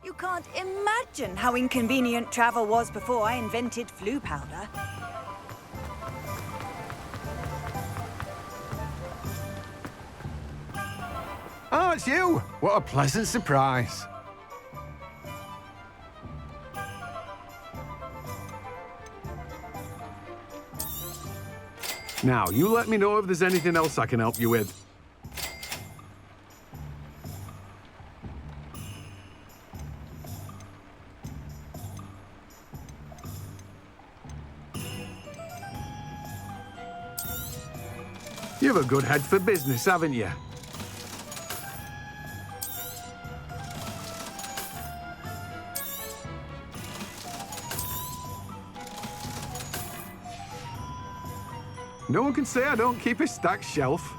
You can't imagine how inconvenient travel was before I invented flu powder. Oh, it's you! What a pleasant surprise. Now, you let me know if there's anything else I can help you with. You have a good head for business, haven't you? No one can say I don't keep a stacked shelf.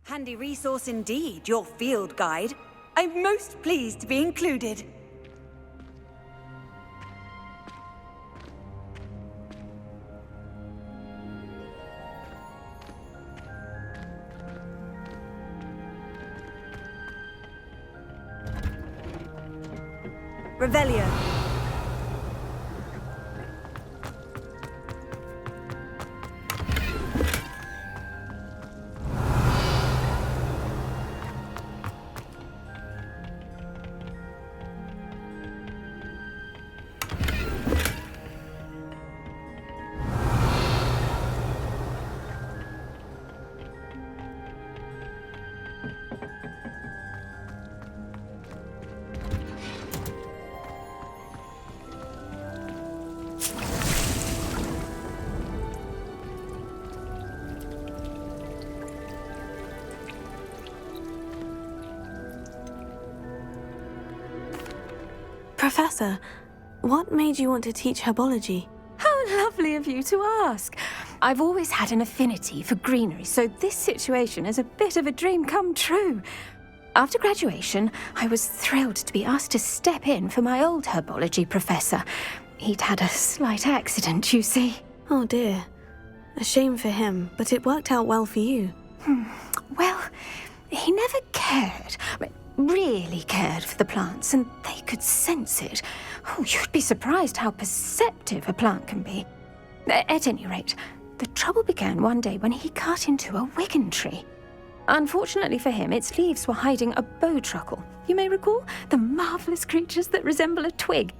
Handy resource indeed, your field guide. I'm most pleased to be included. Revelio. Professor, what made you want to teach herbology? How lovely of you to ask. I've always had an affinity for greenery, so this situation is a bit of a dream come true. After graduation, I was thrilled to be asked to step in for my old herbology professor. He'd had a slight accident, you see. Oh dear. A shame for him, but it worked out well for you. Well, he never cared. Really cared for the plants, and they could sense it. Oh, you'd be surprised how perceptive a plant can be. At any rate, the trouble began one day when he cut into a wigan tree. Unfortunately for him, its leaves were hiding a bowtruckle. You may recall the marvellous creatures that resemble a twig.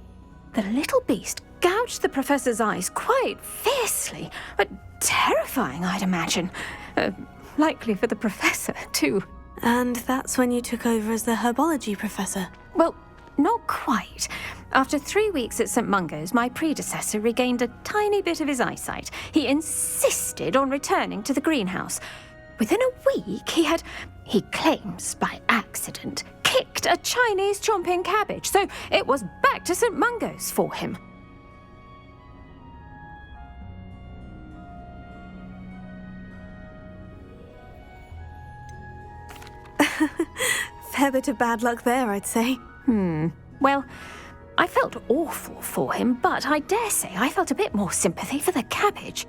The little beast gouged the professor's eyes quite fiercely, but terrifying, I'd imagine. Likely for the professor, too. And that's when you took over as the herbology professor? Well, not quite. After 3 weeks at St. Mungo's, my predecessor regained a tiny bit of his eyesight. He insisted on returning to the greenhouse. Within a week, he claims by accident, kicked a Chinese chomping cabbage, so it was back to St. Mungo's for him. Fair bit of bad luck there, I'd say. Well, I felt awful for him, but I dare say I felt a bit more sympathy for the cabbage.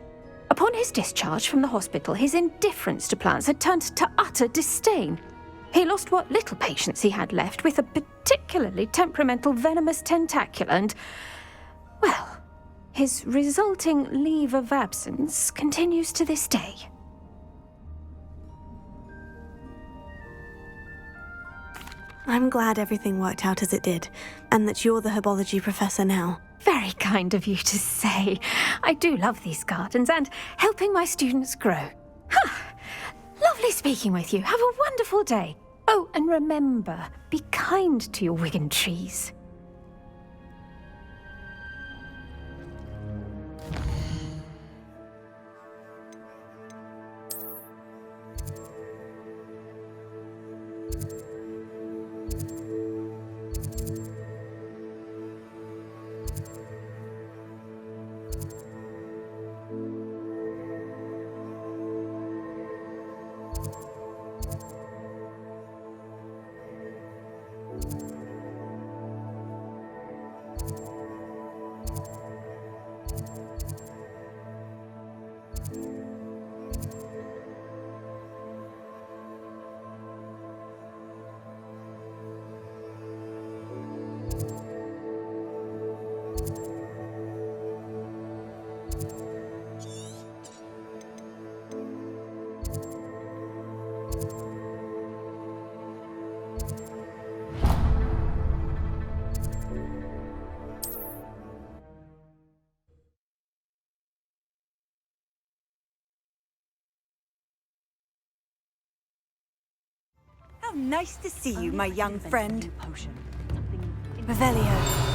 Upon his discharge from the hospital, his indifference to plants had turned to utter disdain. He lost what little patience he had left with a particularly temperamental venomous tentacula and, well, his resulting leave of absence continues to this day. I'm glad everything worked out as it did, and that you're the herbology professor now. Very kind of you to say. I do love these gardens and helping my students grow. Lovely speaking with you. Have a wonderful day. Oh, and remember, be kind to your wigan trees. How nice to see you, my young friend. Revelio.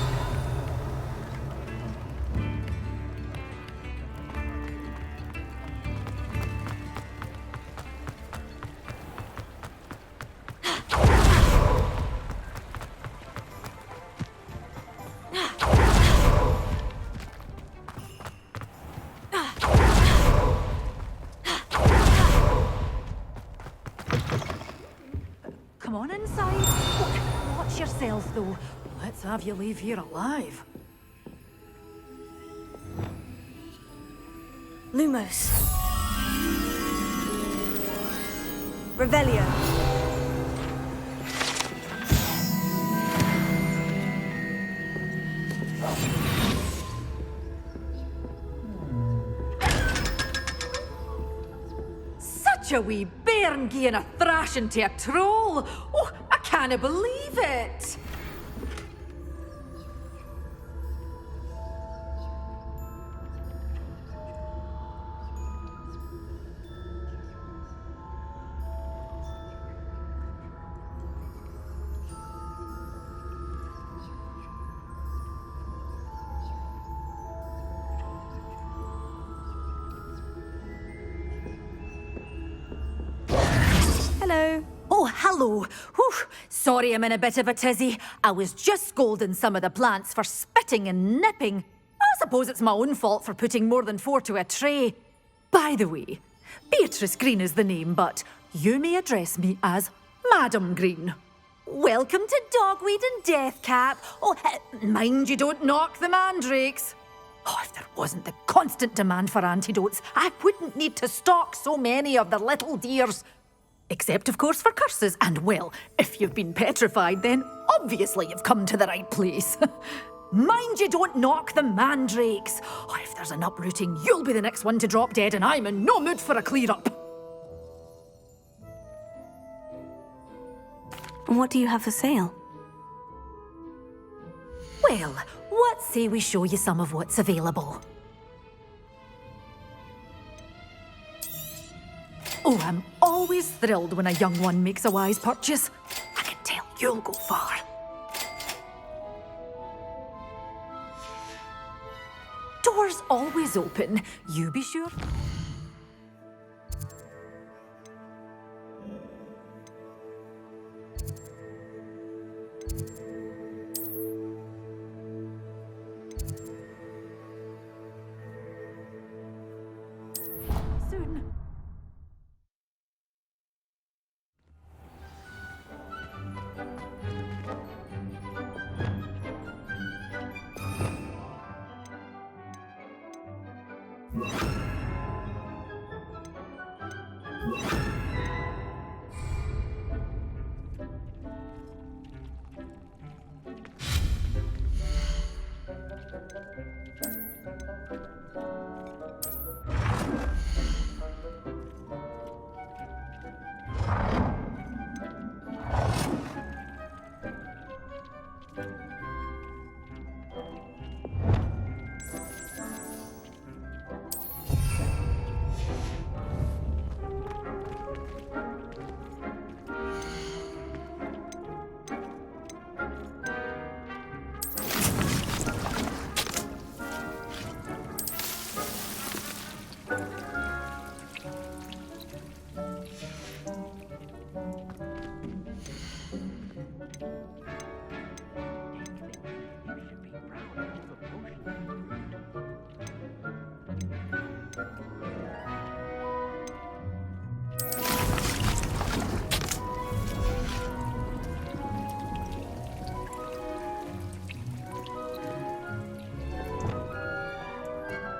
Come on inside. Watch yourselves, though. Let's have you leave here alive. Lumos. Revelio. Such a wee bairn gieing a thrashing to a troll. Oh, I can't believe it. Hello. Oh, hello. Whew. Sorry I'm in a bit of a tizzy. I was just scolding some of the plants for spitting and nipping. I suppose it's my own fault for putting more than 4 to a tray. By the way, Beatrice Green is the name, but you may address me as Madam Green. Welcome to Dogweed and Deathcap. Oh, mind you don't knock the mandrakes. Oh, if there wasn't the constant demand for antidotes, I wouldn't need to stock so many of the little dears. Except, of course, for curses. And, well, if you've been petrified, then obviously you've come to the right place. Mind you don't knock the mandrakes. Oh, if there's an uprooting, you'll be the next one to drop dead, and I'm in no mood for a clear-up. What do you have for sale? Well, what say we show you some of what's available? Oh, I'm always thrilled when a young one makes a wise purchase. I can tell you'll go far. Doors always open. You be sure. Soon.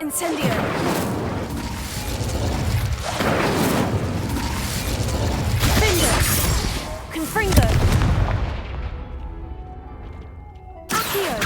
Incendio. Finger. Confringo. Accio.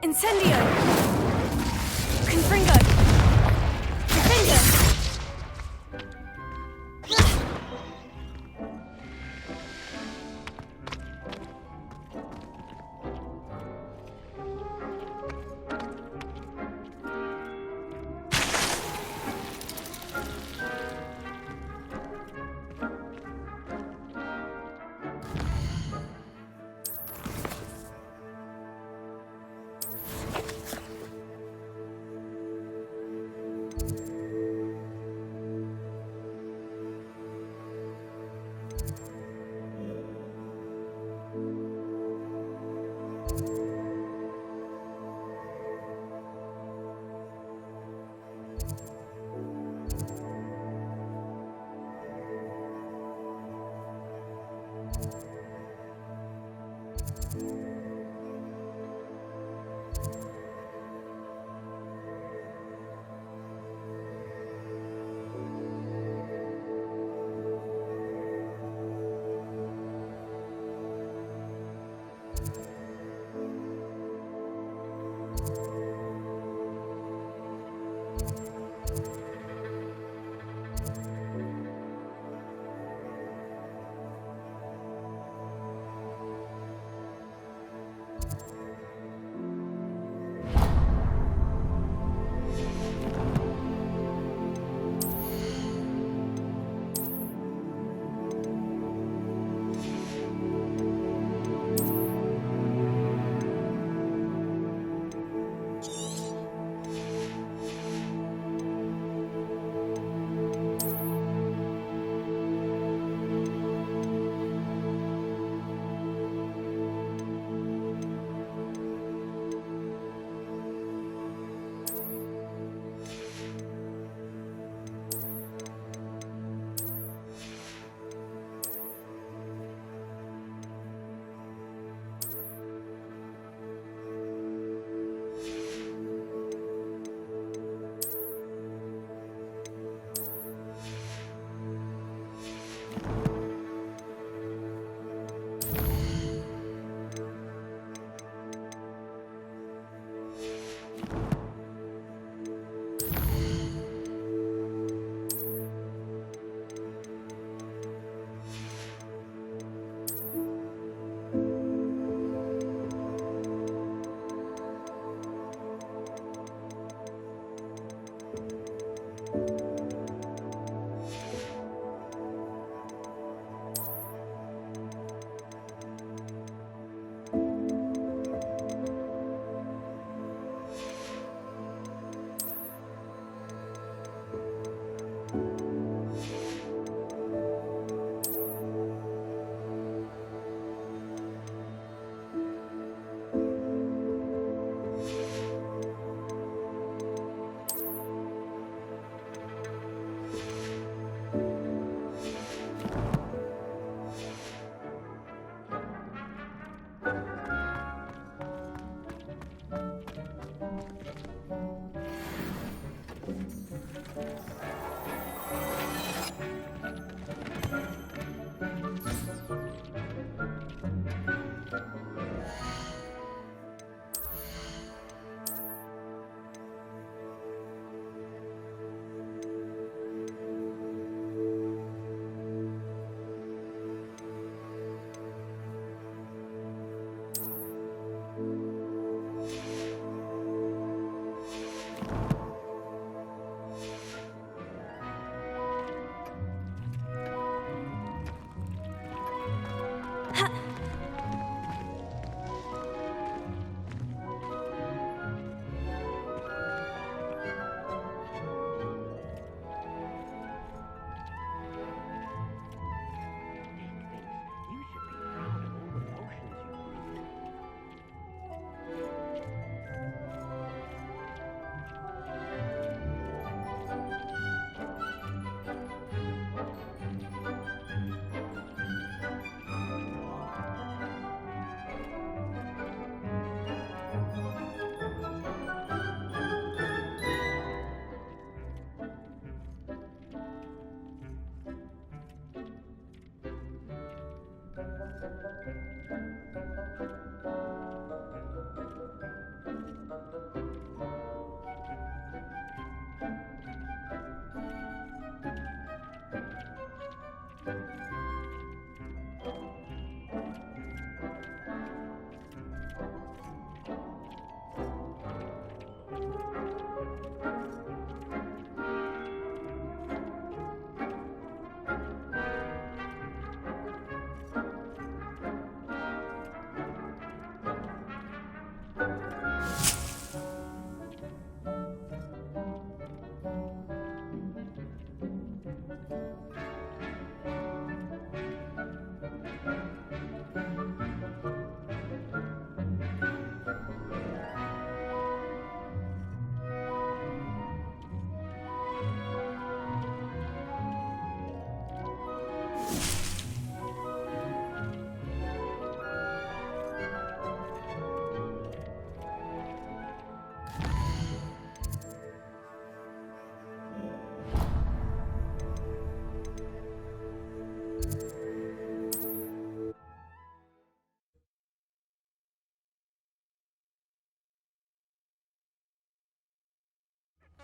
Incendio! Confringo! Defender!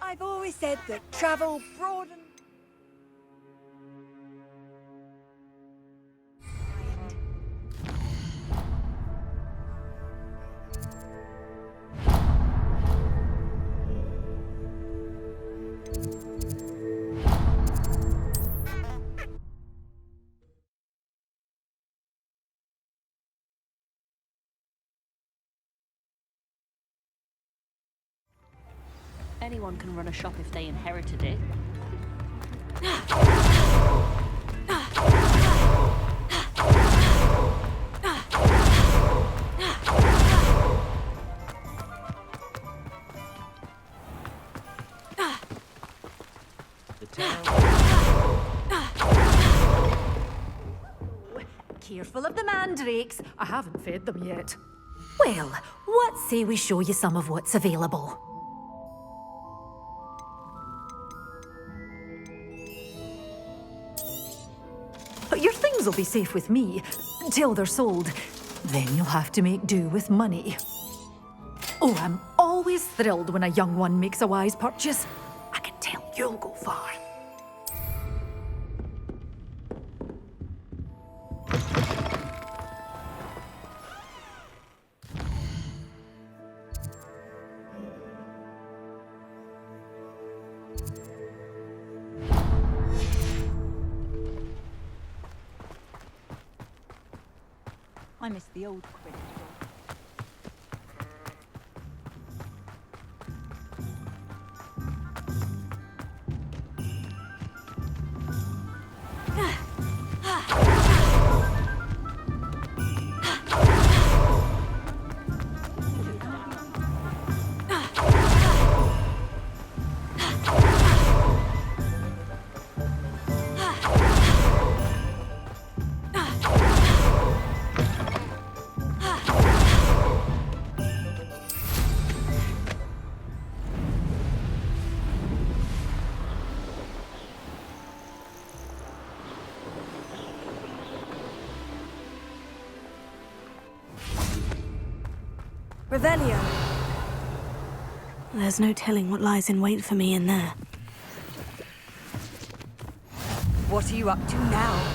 I've always said that travel broadens. Anyone can run a shop if they inherited it. Careful of the mandrakes. I haven't fed them yet. Well, what say we show you some of what's available? Your things will be safe with me, till they're sold. Then you'll have to make do with money. Oh, I'm always thrilled when a young one makes a wise purchase. I can tell you'll go far. I miss the old Quidditch. Revelio. There's no telling what lies in wait for me in there. What are you up to now?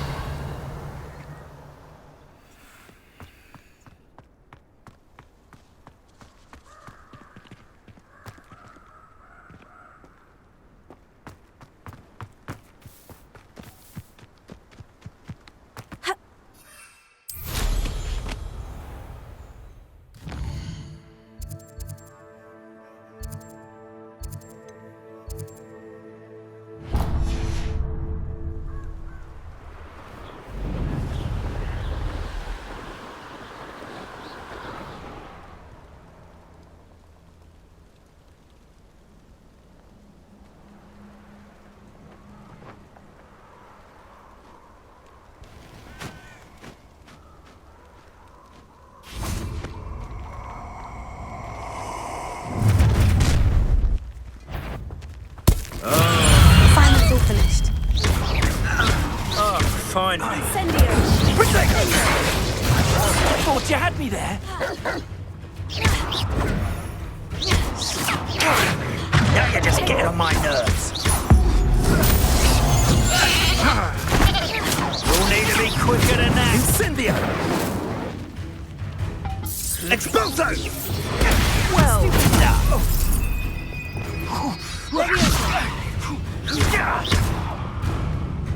Finally finished. Finally. Incendio. Thought you had me there. Now you're just getting on my nerves. You'll need to be quicker than that. Incendio! Expulso! Well done.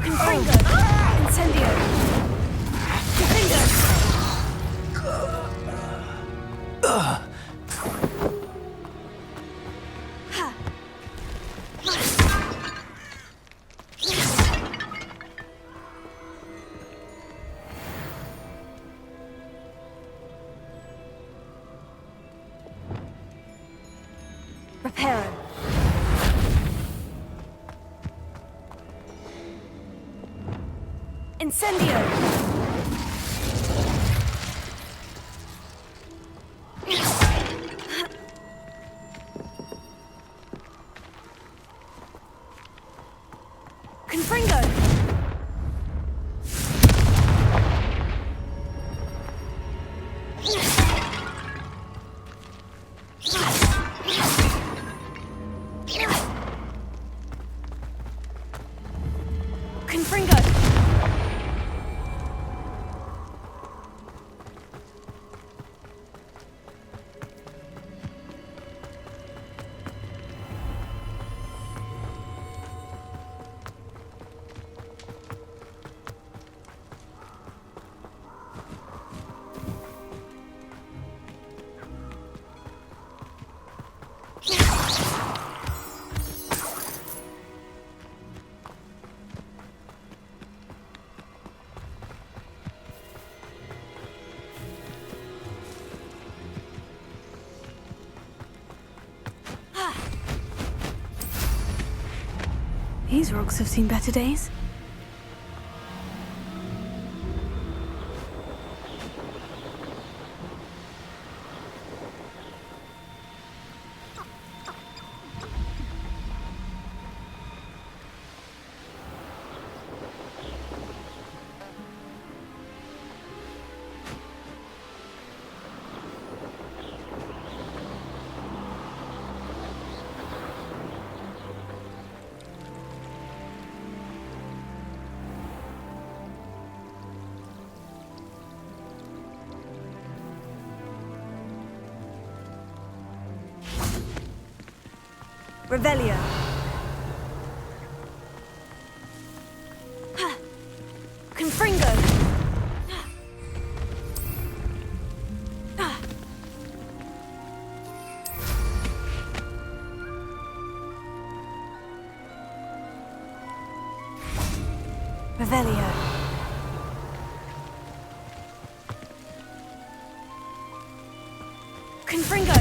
Confringo. Incendio. Confringo. Reparo. Incendio. Confringo. Confringo! These rocks have seen better days. Revelio. Confringo! Revelio. Confringo!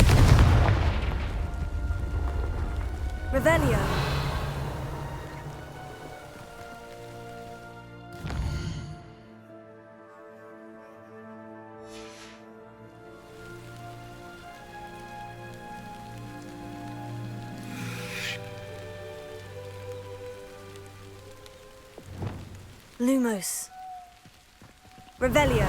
Revelio. Lumos. Revelio.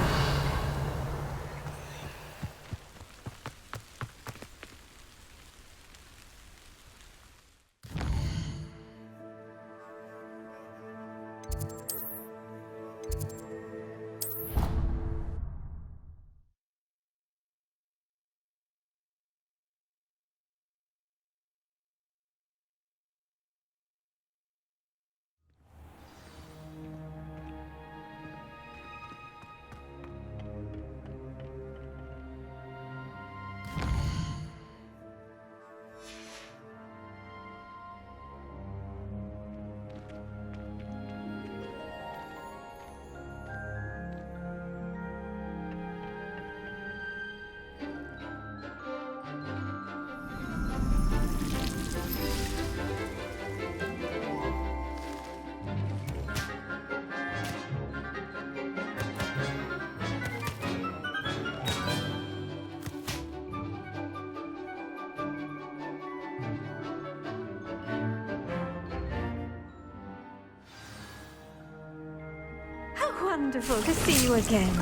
How wonderful to see you again.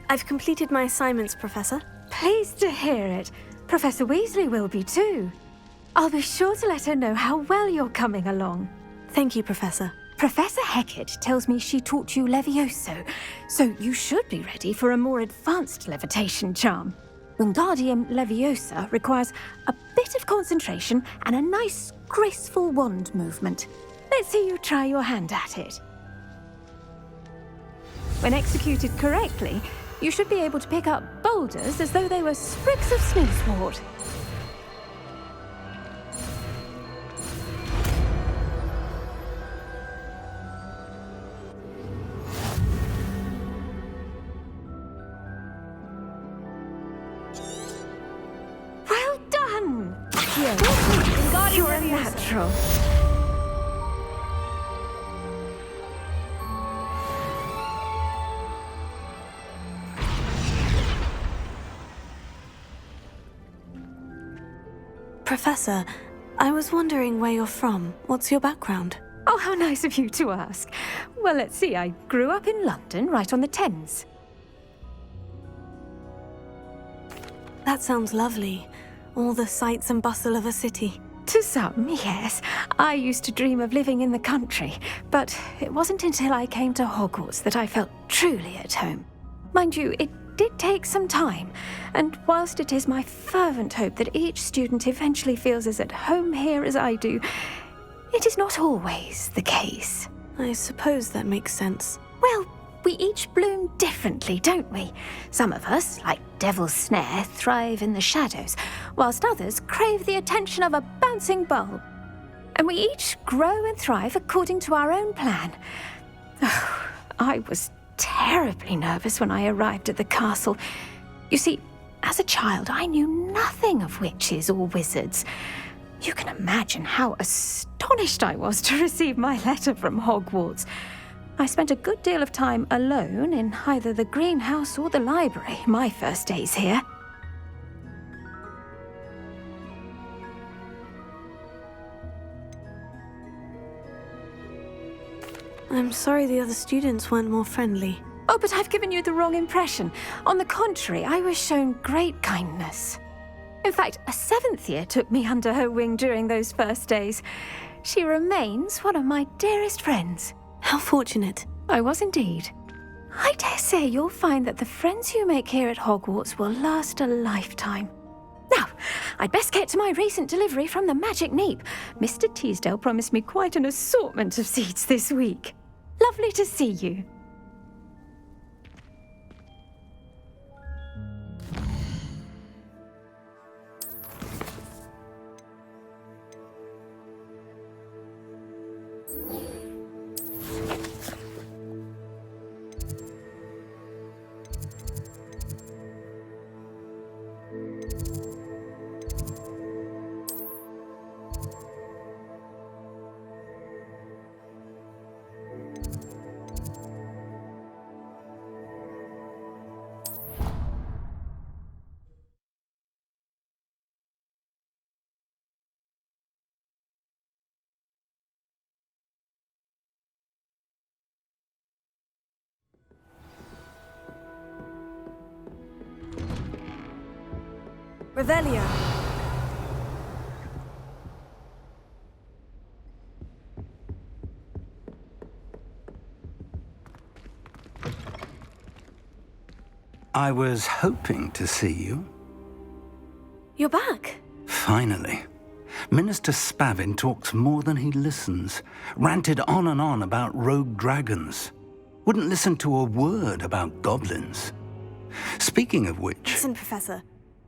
I've completed my assignments, Professor. Pleased to hear it. Professor Weasley will be too. I'll be sure to let her know how well you're coming along. Thank you, Professor. Professor Hecat tells me she taught you Levioso, so you should be ready for a more advanced levitation charm. Wingardium Leviosa requires a bit of concentration and a nice, graceful wand movement. Let's see you try your hand at it. When executed correctly, you should be able to pick up boulders as though they were sprigs of sneezewort. Well done! You're a natural. Professor, I was wondering where you're from. What's your background? Oh, how nice of you to ask. Well, let's see. I grew up in London, right on the Thames. That sounds lovely. All the sights and bustle of a city. To some, yes. I used to dream of living in the country, but it wasn't until I came to Hogwarts that I felt truly at home. Mind you, it did take some time, and whilst it is my fervent hope that each student eventually feels as at home here as I do, it is not always the case. I suppose that makes sense. Well, we each bloom differently, don't we? Some of us, like Devil's Snare, thrive in the shadows, whilst others crave the attention of a bouncing bulb. And we each grow and thrive according to our own plan. Oh, I was terribly nervous when I arrived at the castle. You see, as a child, I knew nothing of witches or wizards. You can imagine how astonished I was to receive my letter from Hogwarts. I spent a good deal of time alone in either the greenhouse or the library my first days here. I'm sorry the other students weren't more friendly. Oh, but I've given you the wrong impression. On the contrary, I was shown great kindness. In fact, a 7th year took me under her wing during those first days. She remains one of my dearest friends. How fortunate. I was indeed. I dare say you'll find that the friends you make here at Hogwarts will last a lifetime. Now, I'd best get to my recent delivery from the Magic Neep. Mr. Teasdale promised me quite an assortment of seeds this week. Lovely to see you. Revelio. I was hoping to see you. You're back. Finally. Minister Spavin talks more than he listens. Ranted on and on about rogue dragons. Wouldn't listen to a word about goblins. Speaking of which... Listen, Professor.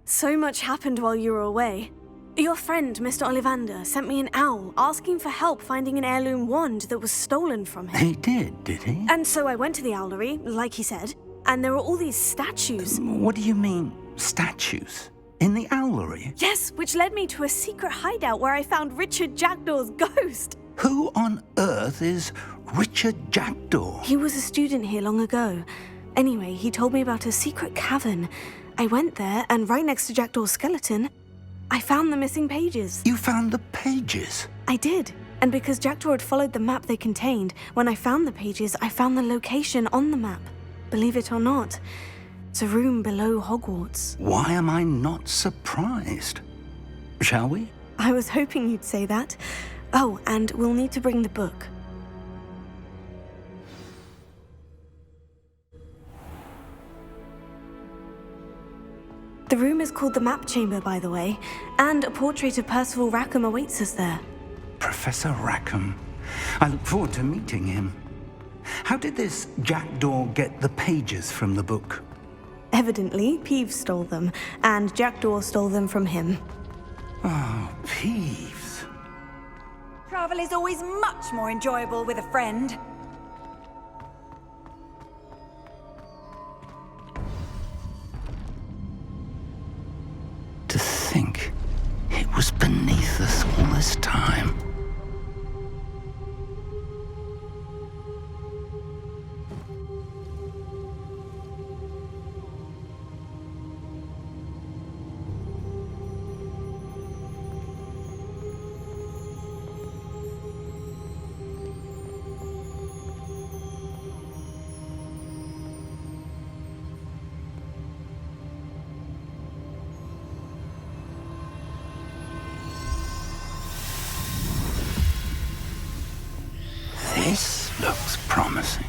So much happened while you were away. Your friend, Mr. Ollivander, sent me an owl asking for help finding an heirloom wand that was stolen from him. He did he? And so I went to the owlery, like he said, and there were all these statues. What do you mean, statues? In the owlery? Yes, which led me to a secret hideout where I found Richard Jackdaw's ghost. Who on earth is Richard Jackdaw? He was a student here long ago. Anyway, he told me about a secret cavern. I went there, and right next to Jackdaw's skeleton, I found the missing pages. You found the pages? I did. And because Jackdaw had followed the map they contained, when I found the pages, I found the location on the map. Believe it or not, it's a room below Hogwarts. Why am I not surprised? Shall we? I was hoping you'd say that. Oh, and we'll need to bring the book. The room is called the Map Chamber, by the way, and a portrait of Percival Rackham awaits us there. Professor Rackham. I look forward to meeting him. How did this Jackdaw get the pages from the book? Evidently, Peeves stole them, and Jackdaw stole them from him. Oh, Peeves. Travel is always much more enjoyable with a friend. To think it was beneath us all this time. This looks promising.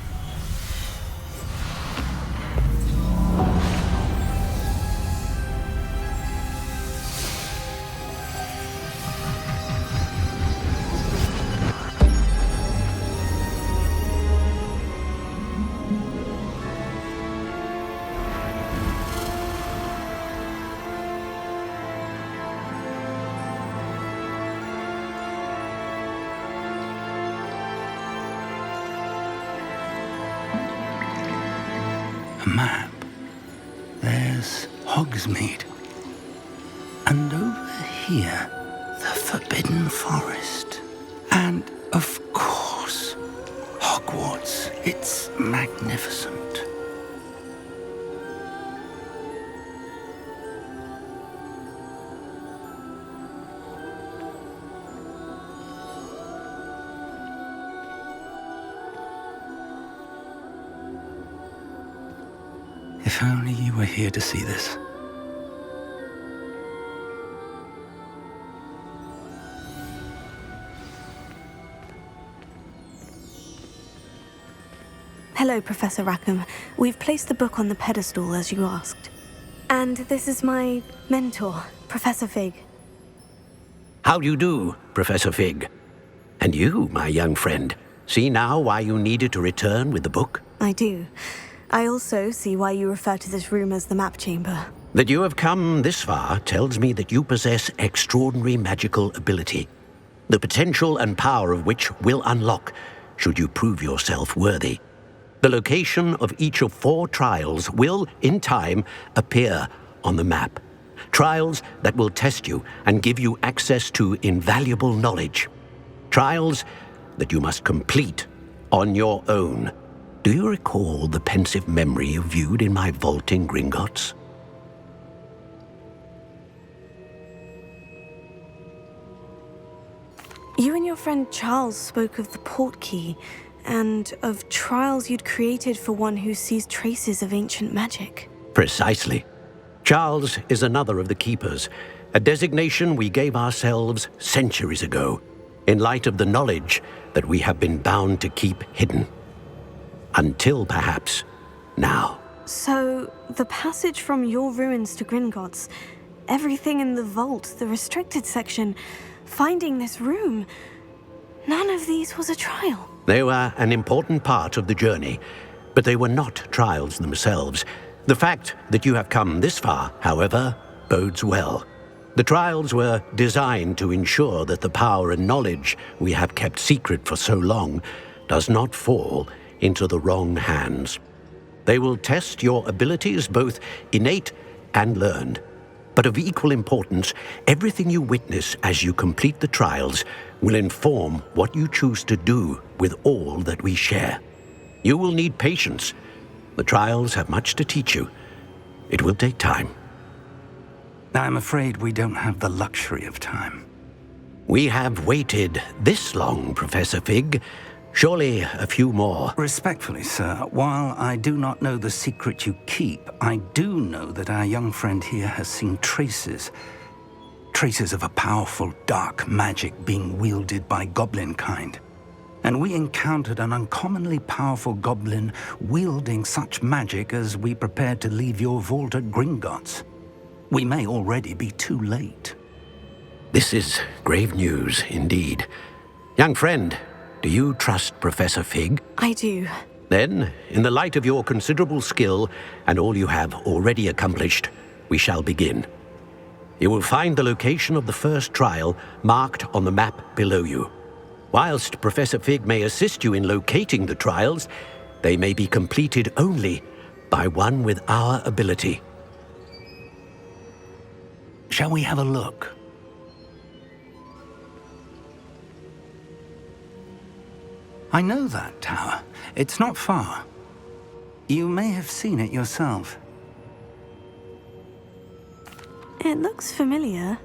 A map. There's Hogsmeade. And over here, the Forbidden Forest. And, of course, Hogwarts. It's magnificent. If only you were here to see this. Hello, Professor Rackham. We've placed the book on the pedestal as you asked. And this is my mentor, Professor Fig. How do you do, Professor Fig? And you, my young friend, see now why you needed to return with the book? I do. I also see why you refer to this room as the map chamber. That you have come this far tells me that you possess extraordinary magical ability, the potential and power of which will unlock should you prove yourself worthy. The location of each of 4 trials will, in time, appear on the map. Trials that will test you and give you access to invaluable knowledge. Trials that you must complete on your own. Do you recall the pensive memory you viewed in my vault in Gringotts? You and your friend Charles spoke of the portkey, and of trials you'd created for one who sees traces of ancient magic. Precisely. Charles is another of the Keepers, a designation we gave ourselves centuries ago, in light of the knowledge that we have been bound to keep hidden. Until, perhaps, now. So, the passage from your ruins to Gringotts, everything in the vault, the restricted section, finding this room, none of these was a trial. They were an important part of the journey, but they were not trials themselves. The fact that you have come this far, however, bodes well. The trials were designed to ensure that the power and knowledge we have kept secret for so long does not fall into the wrong hands. They will test your abilities, both innate and learned. But of equal importance, everything you witness as you complete the trials will inform what you choose to do with all that we share. You will need patience. The trials have much to teach you. It will take time. I'm afraid we don't have the luxury of time. We have waited this long, Professor Fig. Surely a few more. Respectfully, sir, while I do not know the secret you keep, I do know that our young friend here has seen traces of a powerful dark magic being wielded by goblin kind. And we encountered an uncommonly powerful goblin wielding such magic as we prepared to leave your vault at Gringotts. We may already be too late. This is grave news indeed. Young friend, do you trust Professor Fig? I do. Then, in the light of your considerable skill and all you have already accomplished, we shall begin. You will find the location of the first trial marked on the map below you. Whilst Professor Fig may assist you in locating the trials, they may be completed only by one with our ability. Shall we have a look? I know that tower. It's not far. You may have seen it yourself. It looks familiar.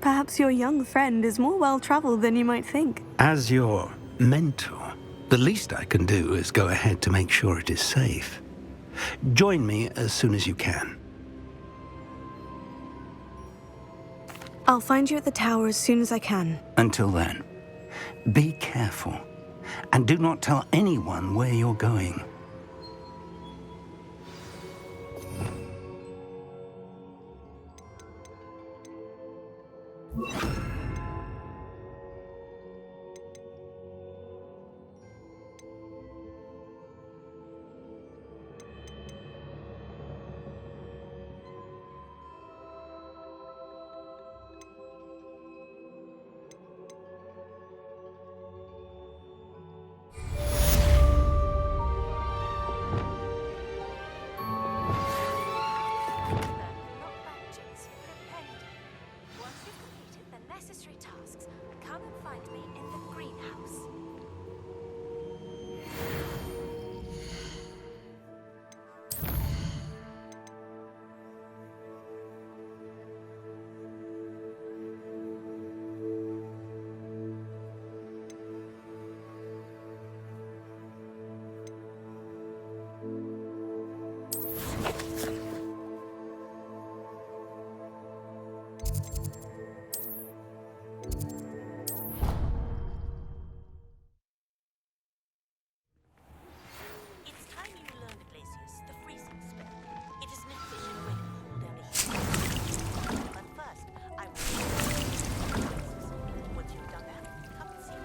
Perhaps your young friend is more well-traveled than you might think. As your mentor, the least I can do is go ahead to make sure it is safe. Join me as soon as you can. I'll find you at the tower as soon as I can. Until then, be careful. And do not tell anyone where you're going. Once you've completed the necessary tasks, come and find me in the greenhouse. It's time you learned Legecy, the freezing spell. It is an efficient way to cool down a heat. But first, I will... Once you've done that, come and see me.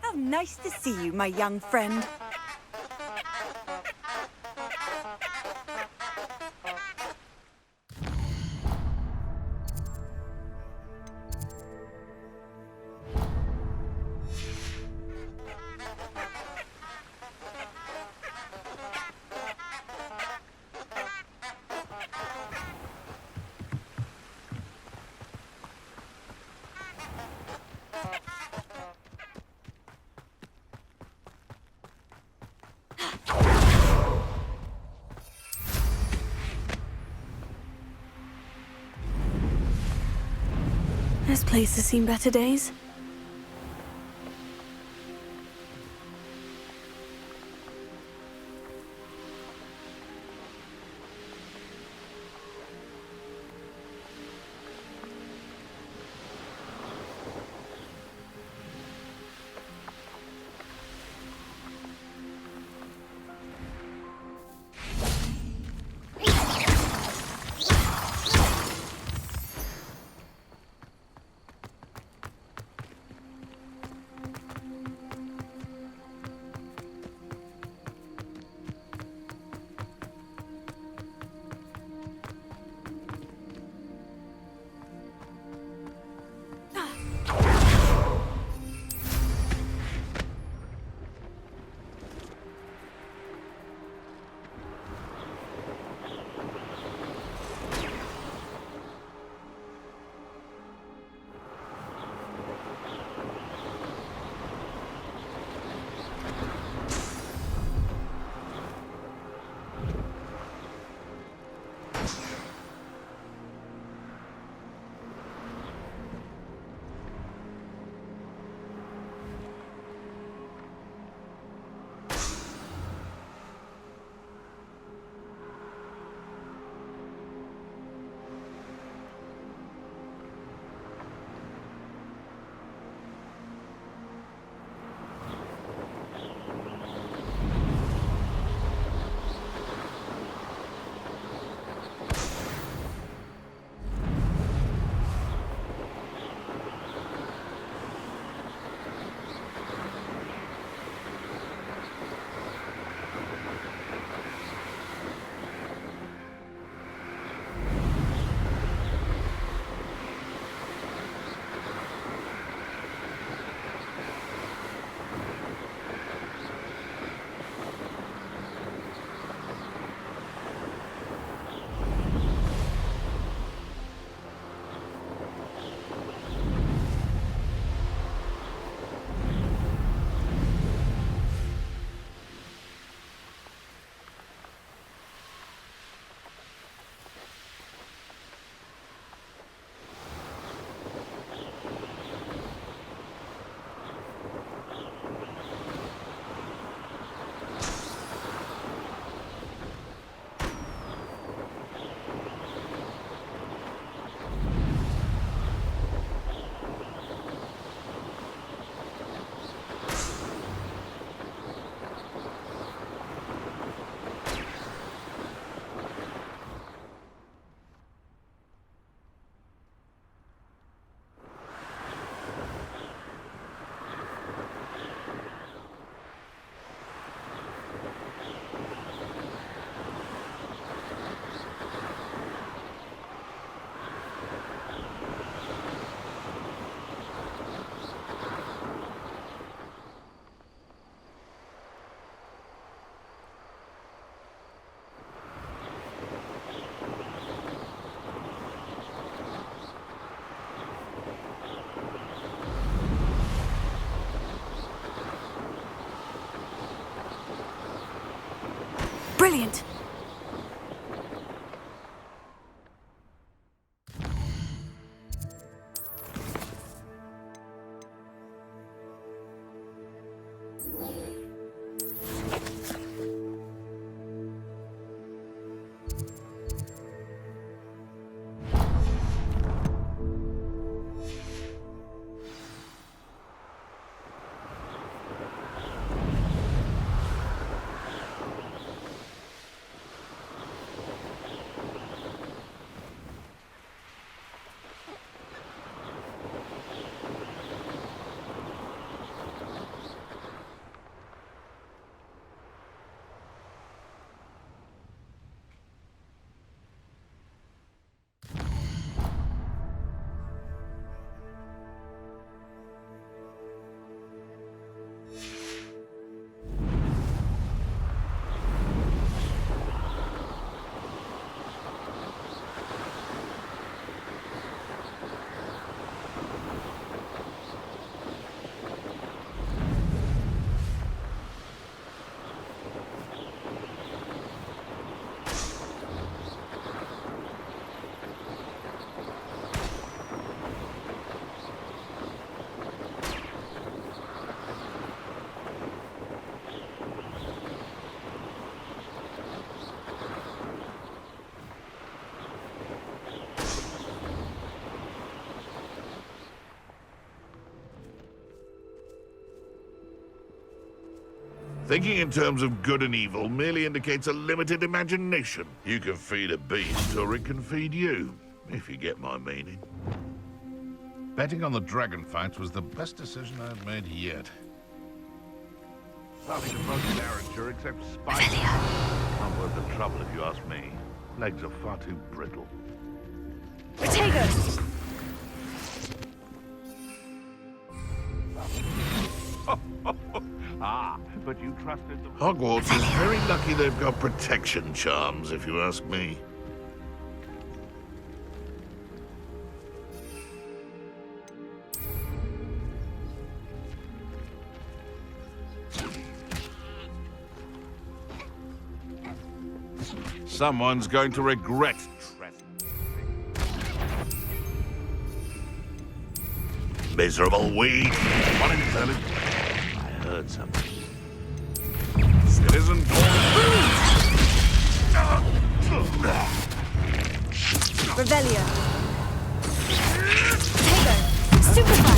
How nice to see you, my young friend. This place has seen better days. Brilliant. Thinking in terms of good and evil merely indicates a limited imagination. You can feed a beast, or it can feed you, if you get my meaning. Betting on the dragon fights was the best decision I've made yet. Nothing to promote Derringer except spite. Not worth the trouble if you ask me. Legs are far too brittle. Potatoes! Ah, but you trusted them. Hogwarts is very lucky they've got protection charms, if you ask me. Someone's going to regret miserable weed. One intelligent. I heard something. It isn't Revelio. Potato. Stupefy.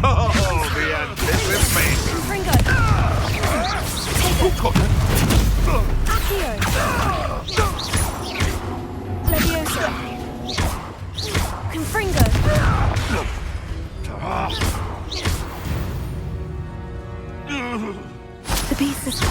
Oh, the anticipation! Fringo! Accio! Leviosa! Confringo! The beast is...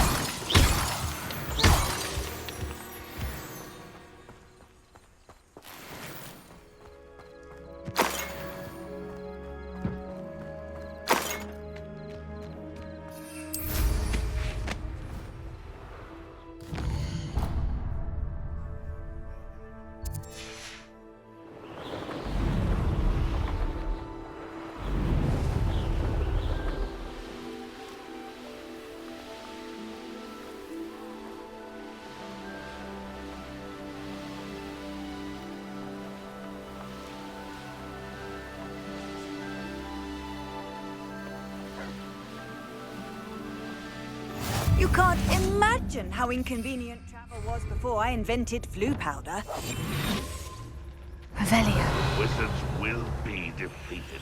You can't imagine how inconvenient travel was before I invented flu powder. Revelio. Wizards will be defeated.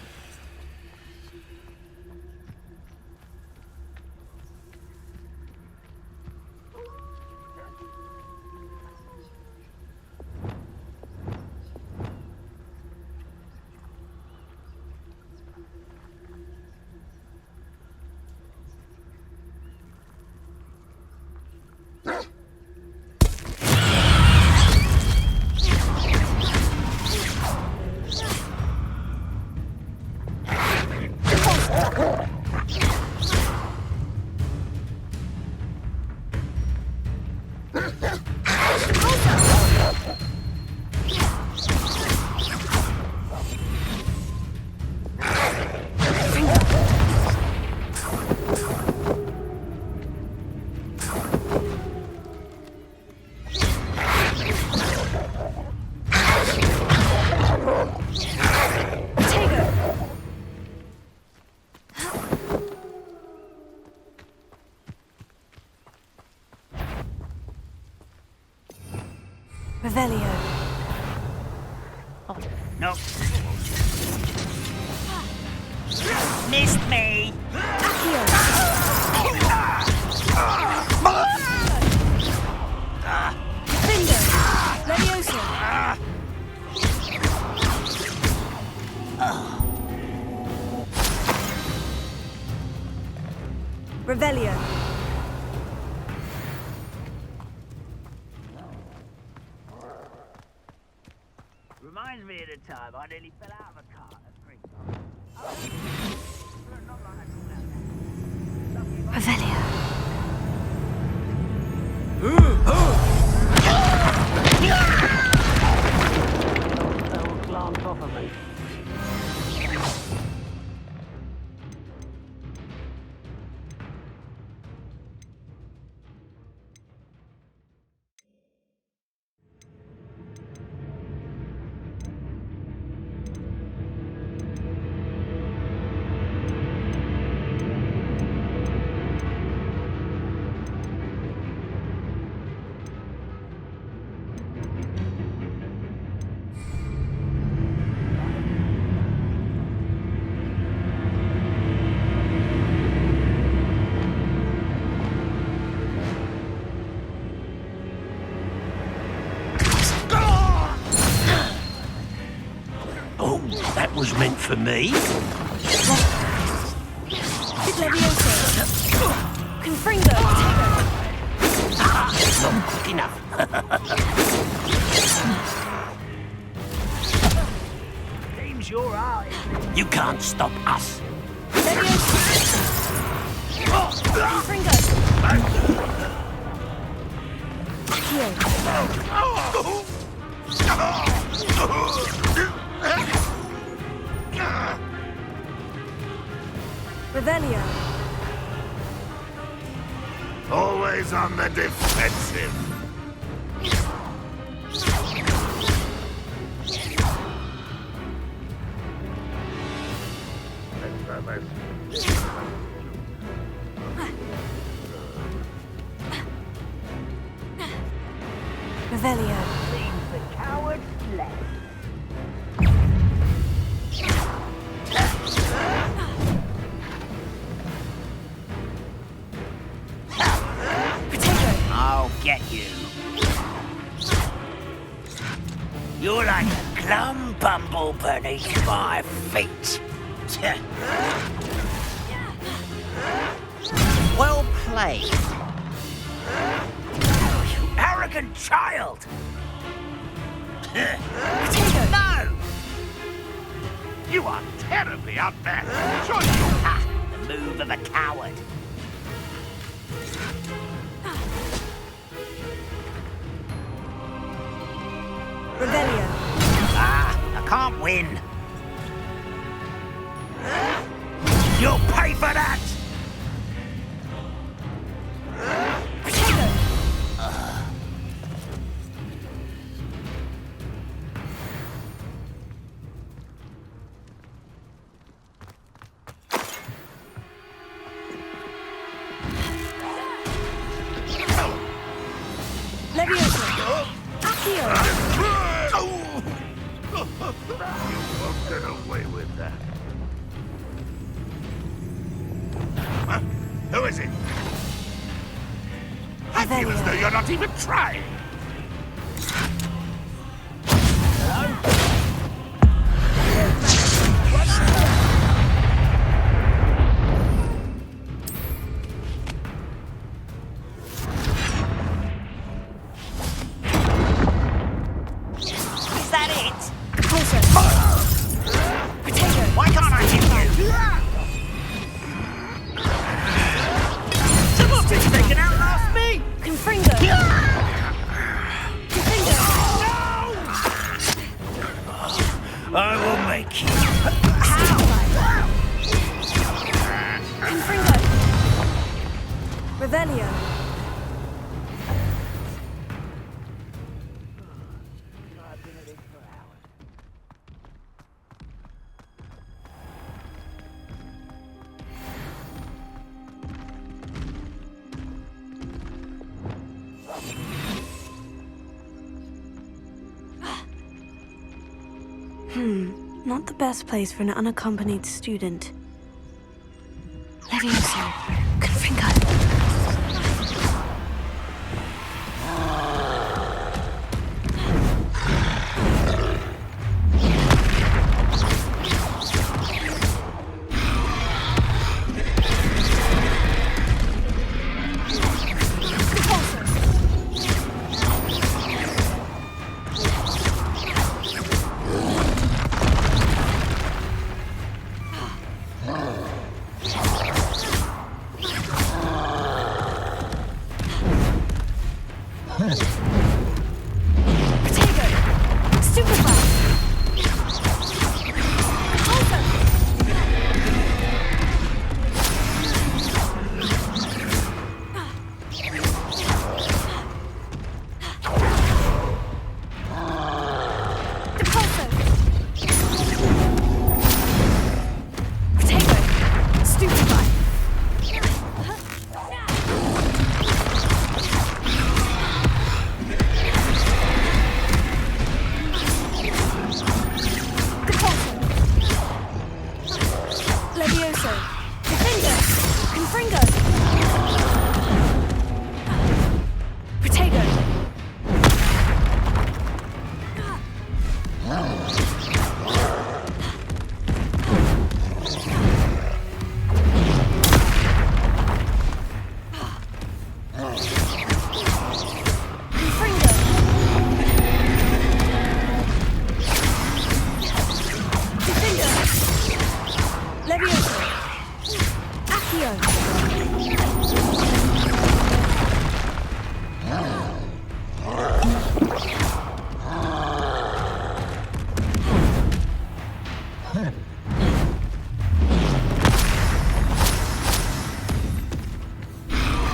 Revelio. No. Missed me. Leviosa. Revelio. Reminds me of the time I nearly fell out of a car at Revelio. glance off of me. That was meant for me. Leviosa. Confringo. Not quick enough. Seems you're out. You can't stop us. Confringo. Revelio. Always on the defensive. Revelio. Seems the coward left. I'll get you. You're like a glum bumble beneath my feet. Well played. You arrogant child! No! You are terribly unmatched. Ha! The move of a coward. Revelio. Ah, I can't win. You'll pay for that! won't get away with that. Huh? Who is it? I feel as though you're not even trying. Is that it? Closer. Potato. Why can't I hit you? Someone thinks they can outlast me! Confringo. Confringo. I will make you. Confringo. Revelio. Not the best place for an unaccompanied student. Levioso. Confringo.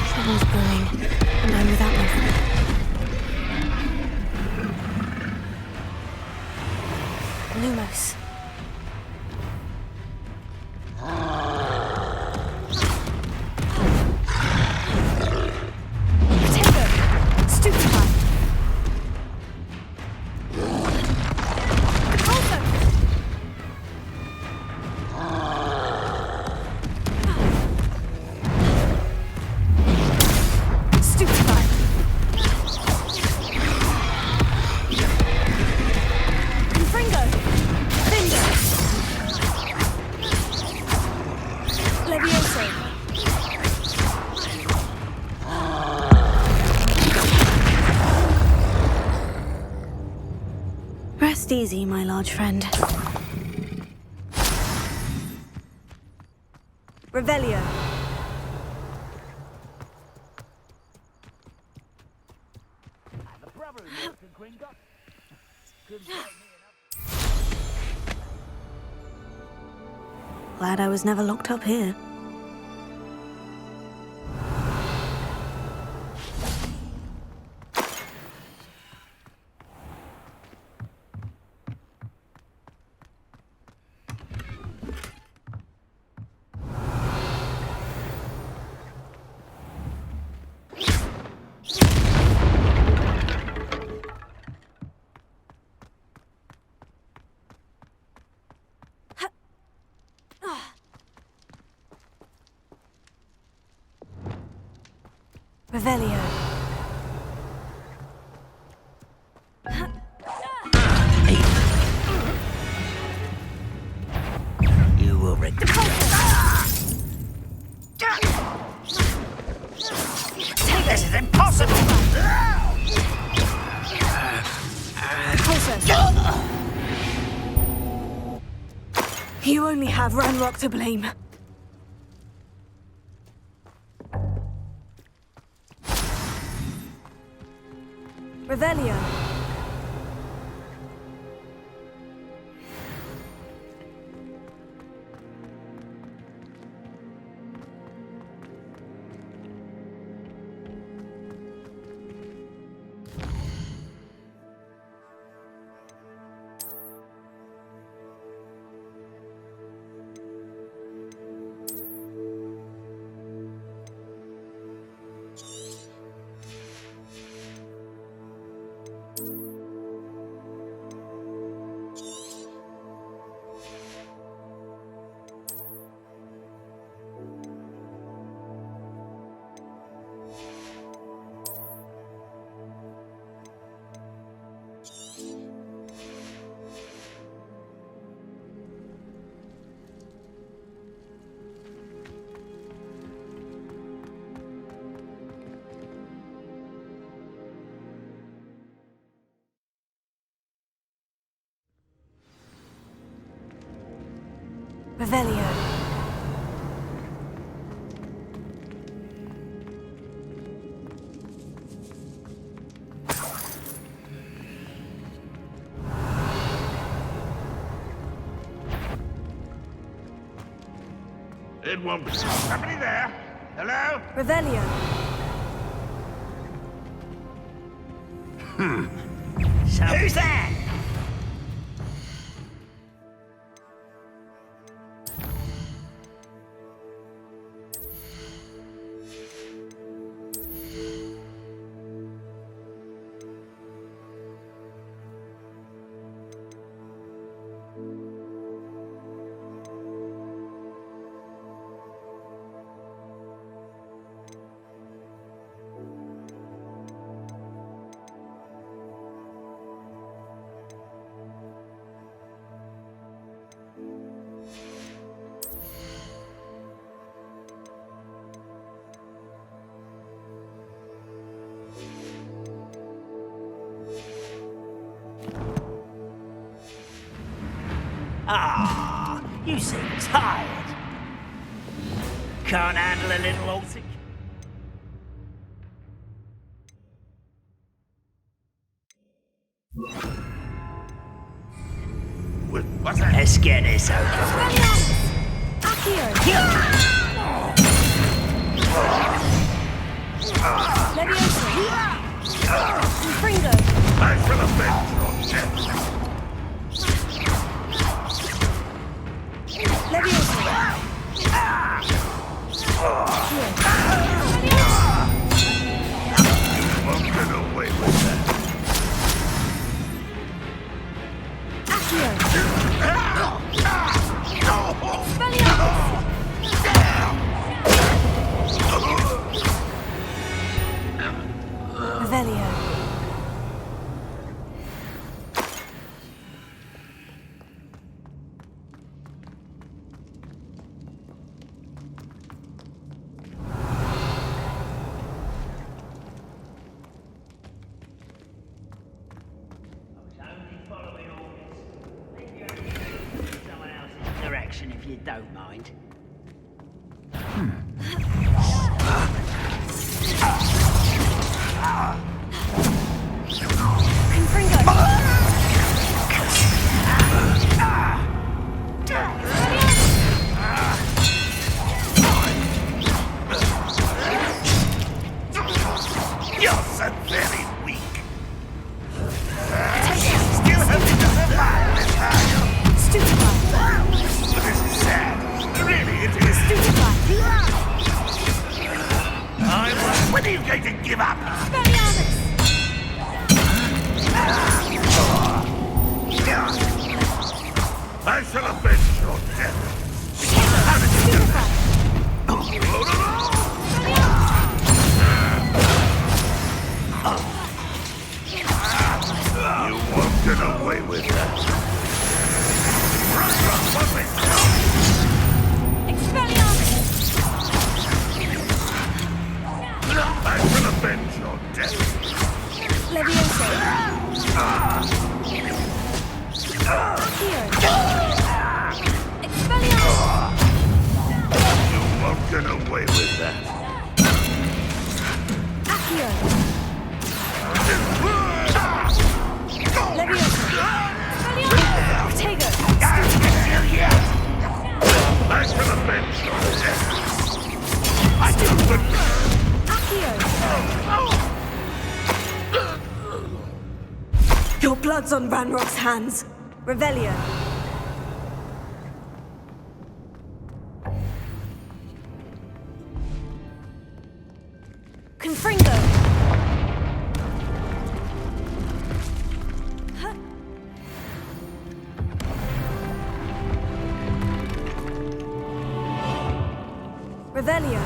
Trouble's brewing, and I'm without my friend. Lumos. Rest easy, my large friend. Revelio. Glad I was never locked up here. Revelio. You will regret this is impossible! You only have Ranrock to blame. Revelio. Revelio. It won't be. Somebody there? Hello? Revelio. So who's that? Ah, you seem tired. Can't handle a little halting? What's that? Let's get this over. Accio. Leviosa. Fringo. I shall avenge your death. Leviosa. Won't get away with that. Revelio. Direction, if you don't mind. You're so very weak. Still hoping to survive this, are you? Stupefy. This is sad. Really, it is. When are you going to give up? I shall avenge your death. How did you do that? You won't get away with that. Expelliarmus! I will avenge your death. Levioso! Accio! Expelliarmus! You won't get away with that. Accio! Levioso! Expelliarmus! Protego! I will avenge your death. I do the Accio! Your blood's on Ranrock's hands. Revelio. Confringo. Revelio.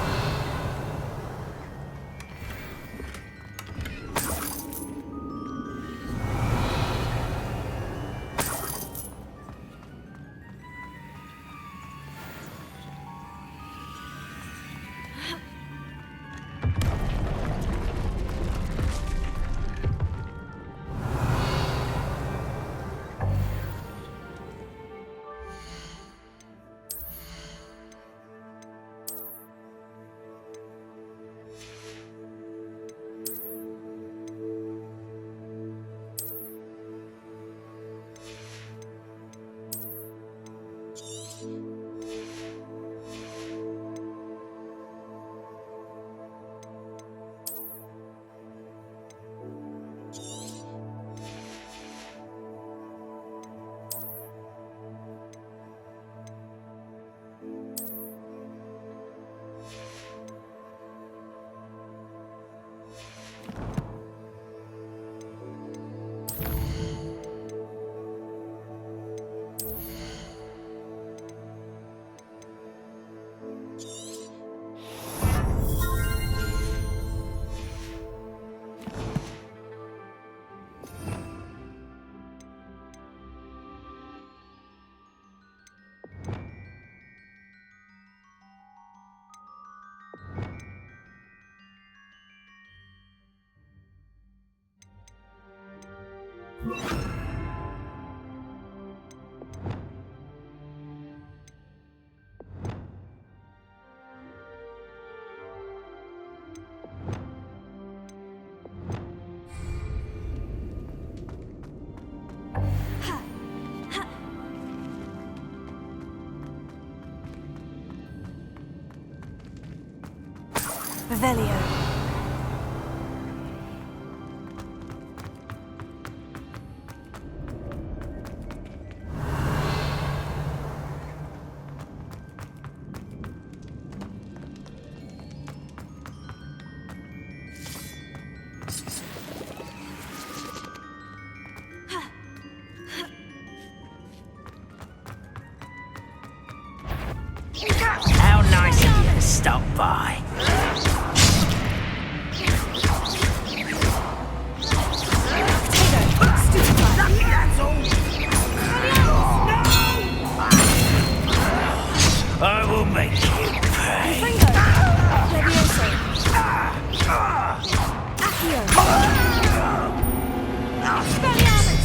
Revelio. How nice of you to stop by. I will make you pay. Levioso. Accio. Expelliarmus.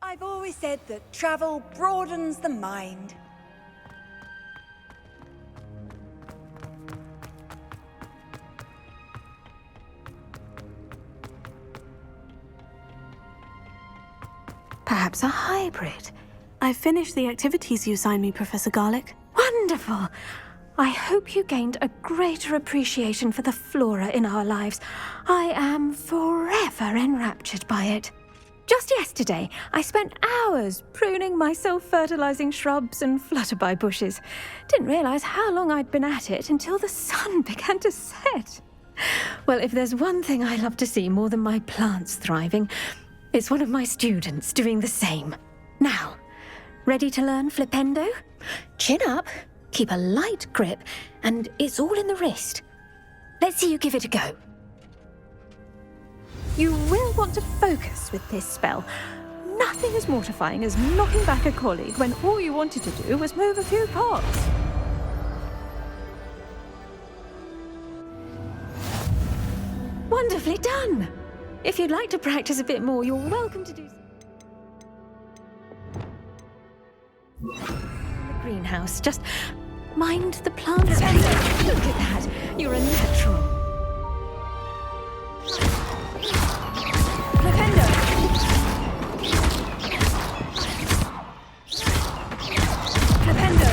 I've always said that travel broadens the mind. Perhaps a hybrid. I finished the activities you assigned me, Professor Garlick. Wonderful! I hope you gained a greater appreciation for the flora in our lives. I am forever enraptured by it. Just yesterday, I spent hours pruning my self-fertilizing shrubs and flutterby bushes. Didn't realize how long I'd been at it until the sun began to set. Well, if there's one thing I love to see more than my plants thriving, it's one of my students doing the same. Now, ready to learn Flipendo? Chin up, keep a light grip, and it's all in the wrist. Let's see you give it a go. You will want to focus with this spell. Nothing as mortifying as knocking back a colleague when all you wanted to do was move a few pots. Wonderfully done! If you'd like to practice a bit more, you're welcome to do so. The greenhouse, just mind the plants. Look at that, you're a natural. Flipendo! Flipendo!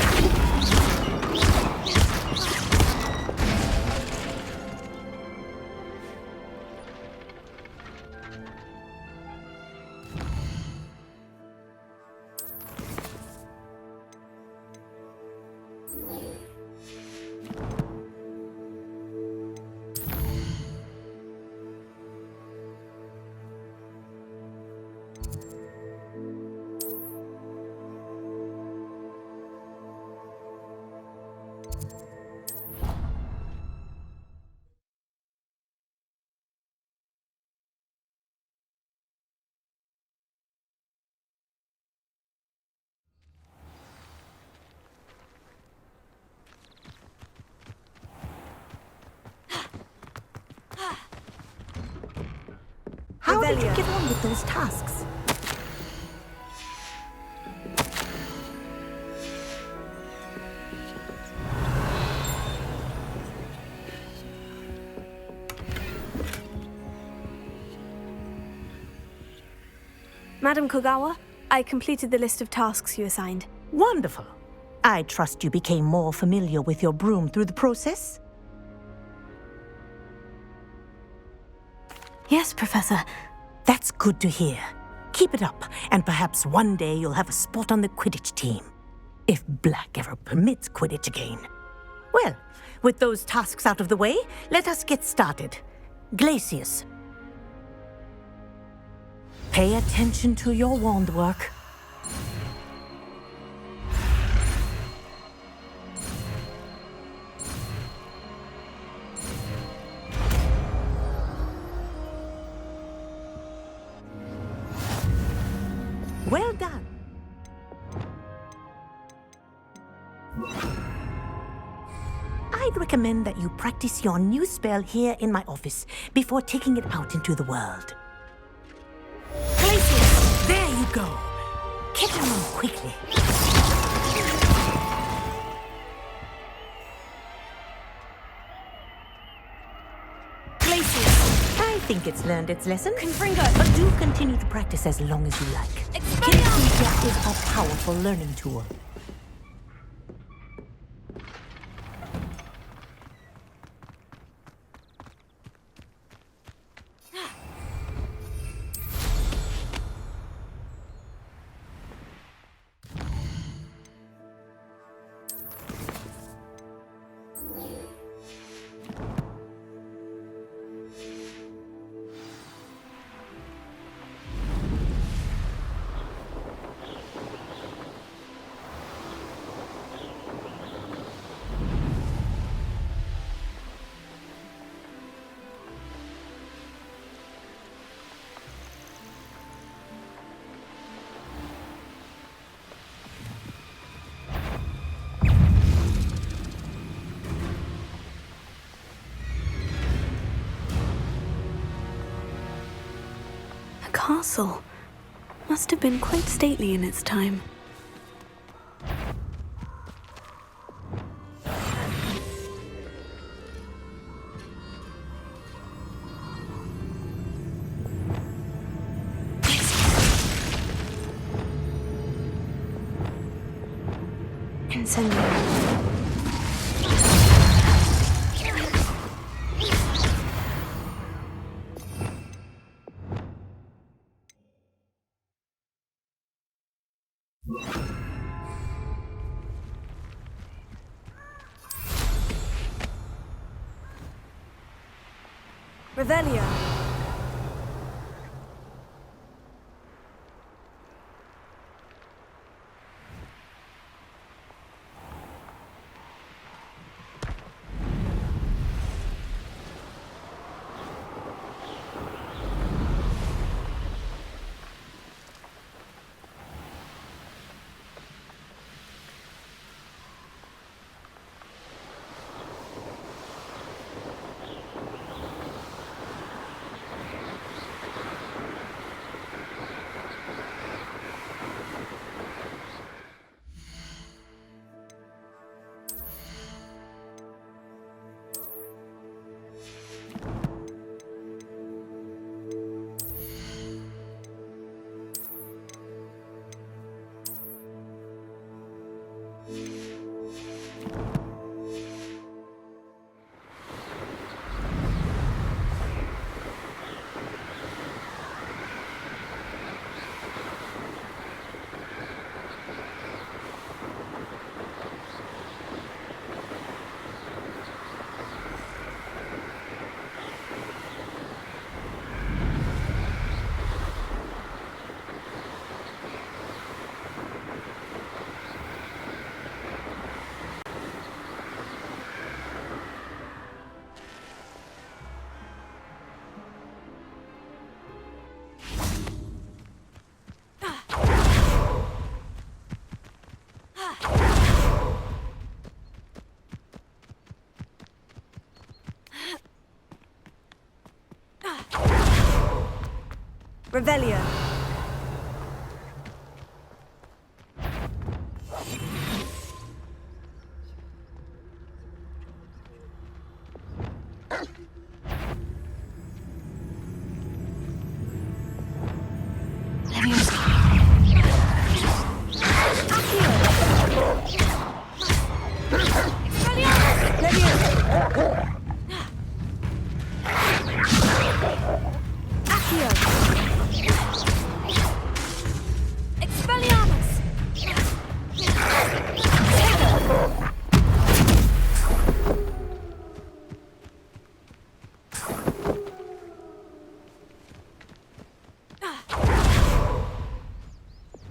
How did you get on with those tasks? Madam Kogawa, I completed the list of tasks you assigned. Wonderful. I trust you became more familiar with your broom through the process? Yes, Professor. That's good to hear. Keep it up, and perhaps one day you'll have a spot on the Quidditch team. If Black ever permits Quidditch again. Well, with those tasks out of the way, let us get started. Glacius. Pay attention to your wand work. Well done. I'd recommend that you practice your new spell here in my office before taking it out into the world. Glacius! There you go! Get him on quickly. Glacius! I think it's learned its lesson. Confringo! But do continue to practice as long as you like. Kinesthesia is a powerful learning tool. A castle. Must have been quite stately in its time. Incendiary. Revelio. Revelio.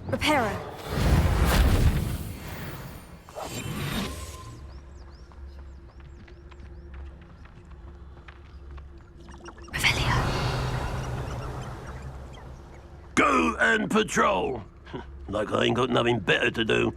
Reparo. Go and patrol. Like I ain't got nothing better to do.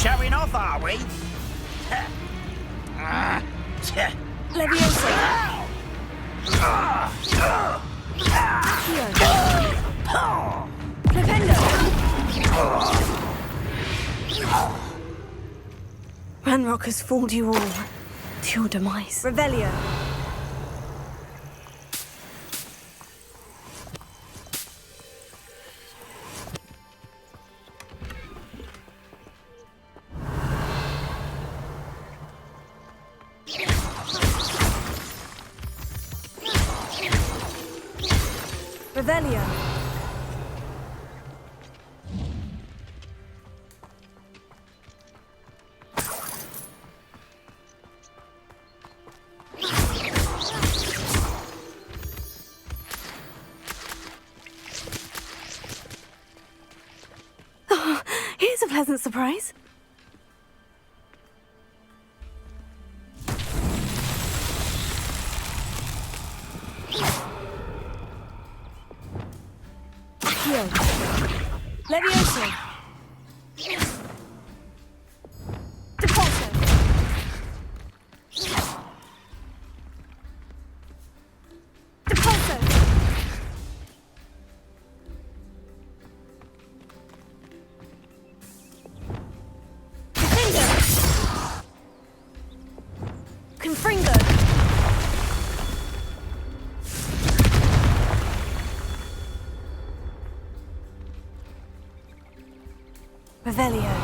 Showing off, are we? Ranrock has fooled you all to your demise. Revelio. Revelio. Oh, here's a pleasant surprise. Levioso. Deposo. Deposo. Confringo. Confringo. Revelio.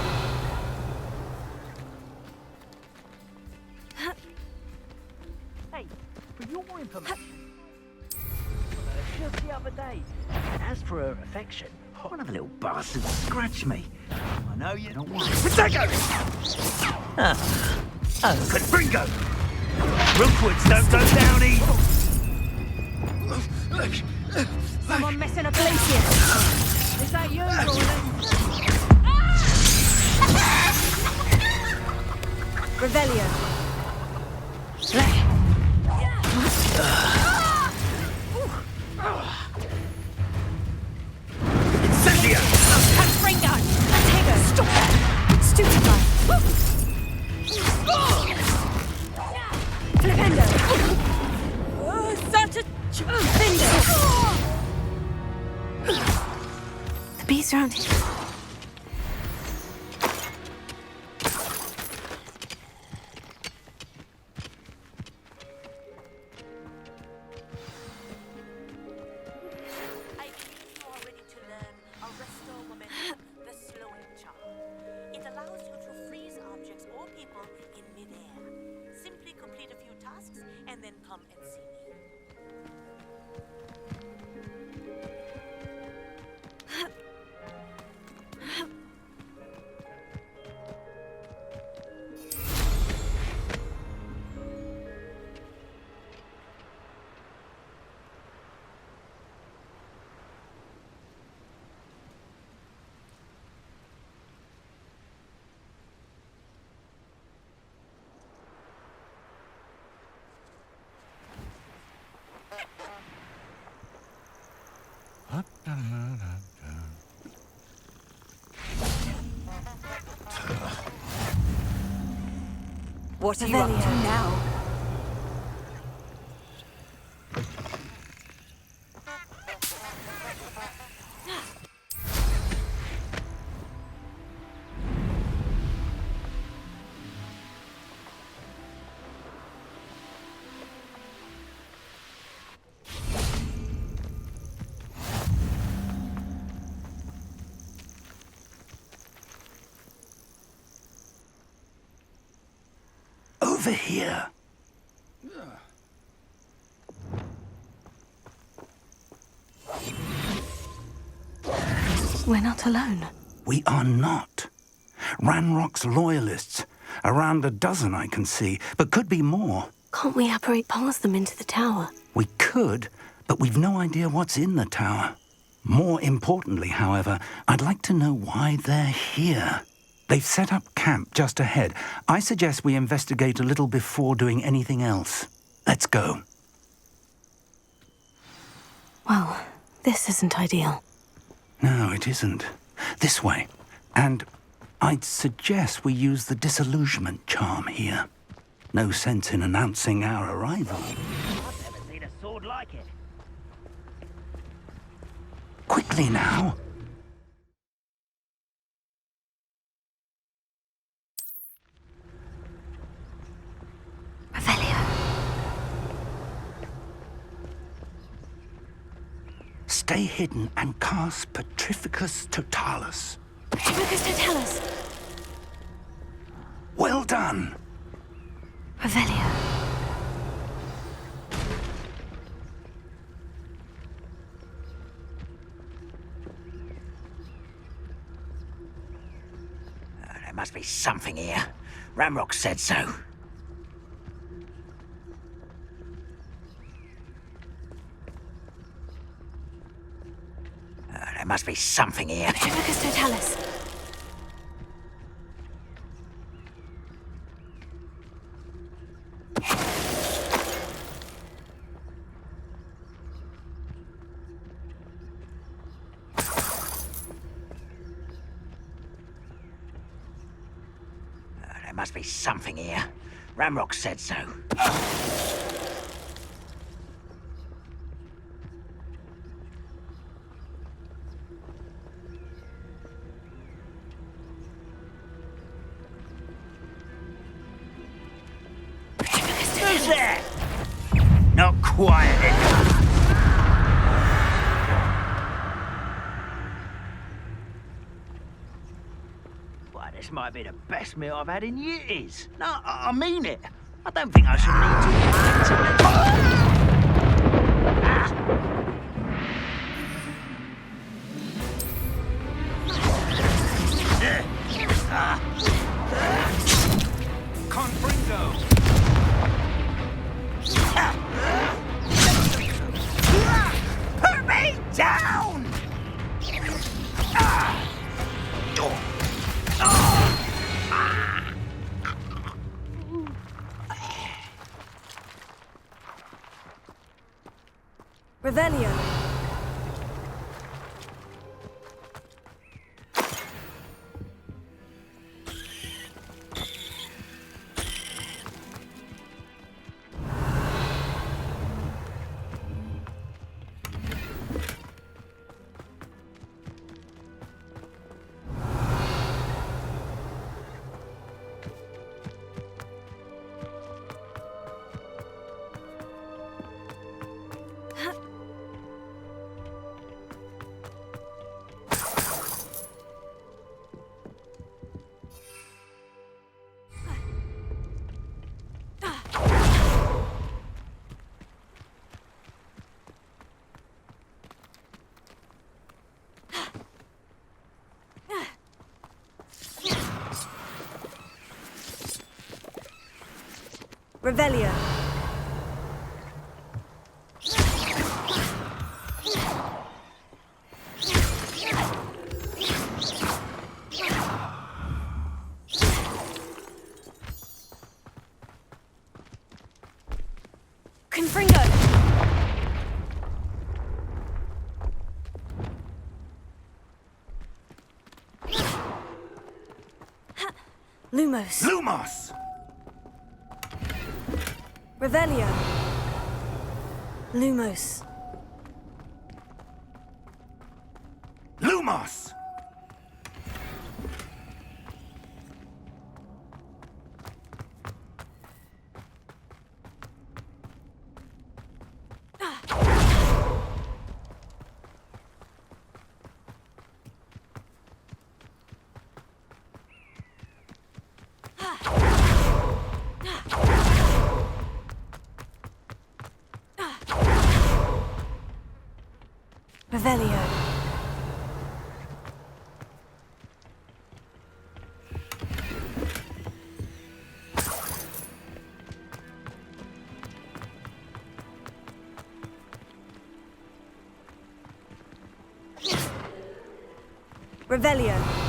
Hey, for your information, just the other day, as for her affection, one of the little bastards scratched me. I know you don't want it. Protego! Confringo! Rookwoods don't go down easy! Someone missing a glacier. Is that you, Gordon? Revelio. Incendio! Confringo. Tego. Stop. Stupefy. Flipendo. Such a finger. The bees around here. And then come and see me. What are you up to now? Over here. We're not alone. We are not. Ranrock's loyalists. Around a dozen I can see, but could be more. Can't we apparate past them into the tower? We could, but we've no idea what's in the tower. More importantly, however, I'd like to know why they're here. They've set up camp just ahead. I suggest we investigate a little before doing anything else. Let's go. Well, this isn't ideal. No, it isn't. This way. And I'd suggest we use the disillusionment charm here. No sense in announcing our arrival. I've never seen a sword like it. Quickly now. Revelio. Stay hidden and cast Petrificus Totalis. Petrificus Totalis. Well done. Revelio. must be something here. Ramrock said so. There must be something here. Petrificus totalis. There must be something here. Ramrock said so. Who's there? Not quiet enough. Why, this might be the best meal I've had in years. No, I mean it. I don't think I should need Put me down! Revelio. Revelio. Confringo. Lumos. Lumos! Revelio. Lumos. Lumos! Revelio. Revelio.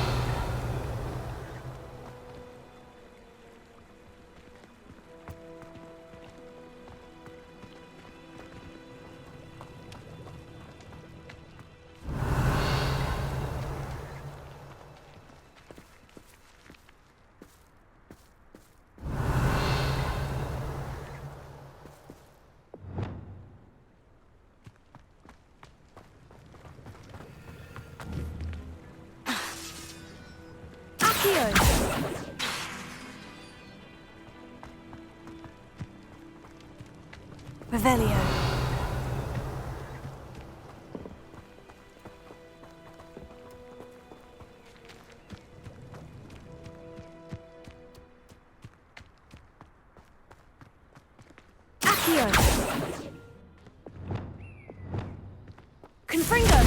Revelio. Accio. Confringo.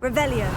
Revelio.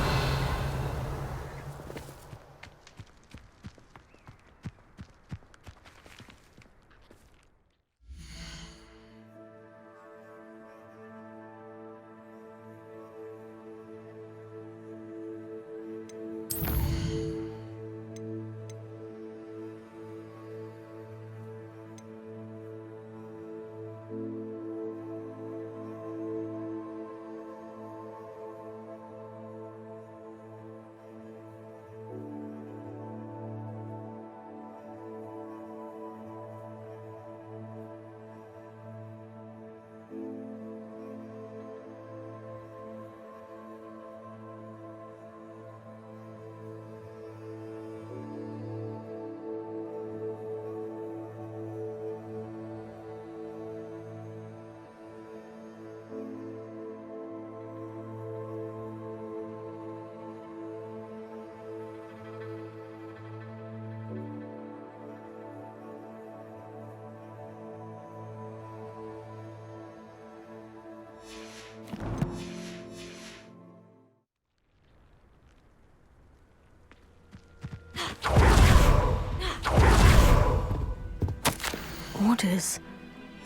Orders.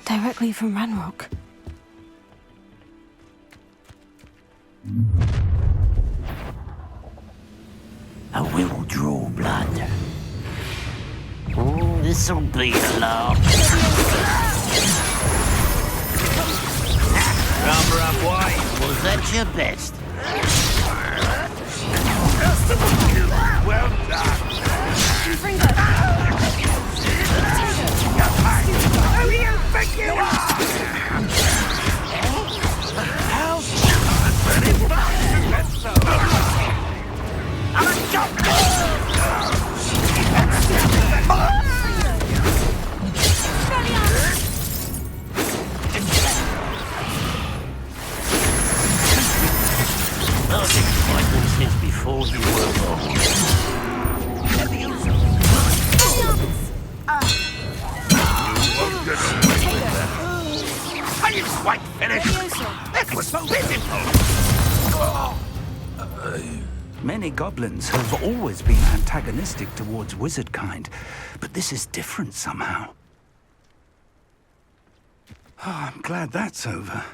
Directly from Ranrock. I will draw blood. Oh, this'll be a laugh. Cover up white. Was that your best? Well done. Who do you think you are? How? Very fast, so. I'm a doctor! I've been fighting since before you were born. Are you quite finished? That was so pitiful! Many goblins have always been antagonistic towards wizard kind, but this is different somehow. Oh, I'm glad that's over.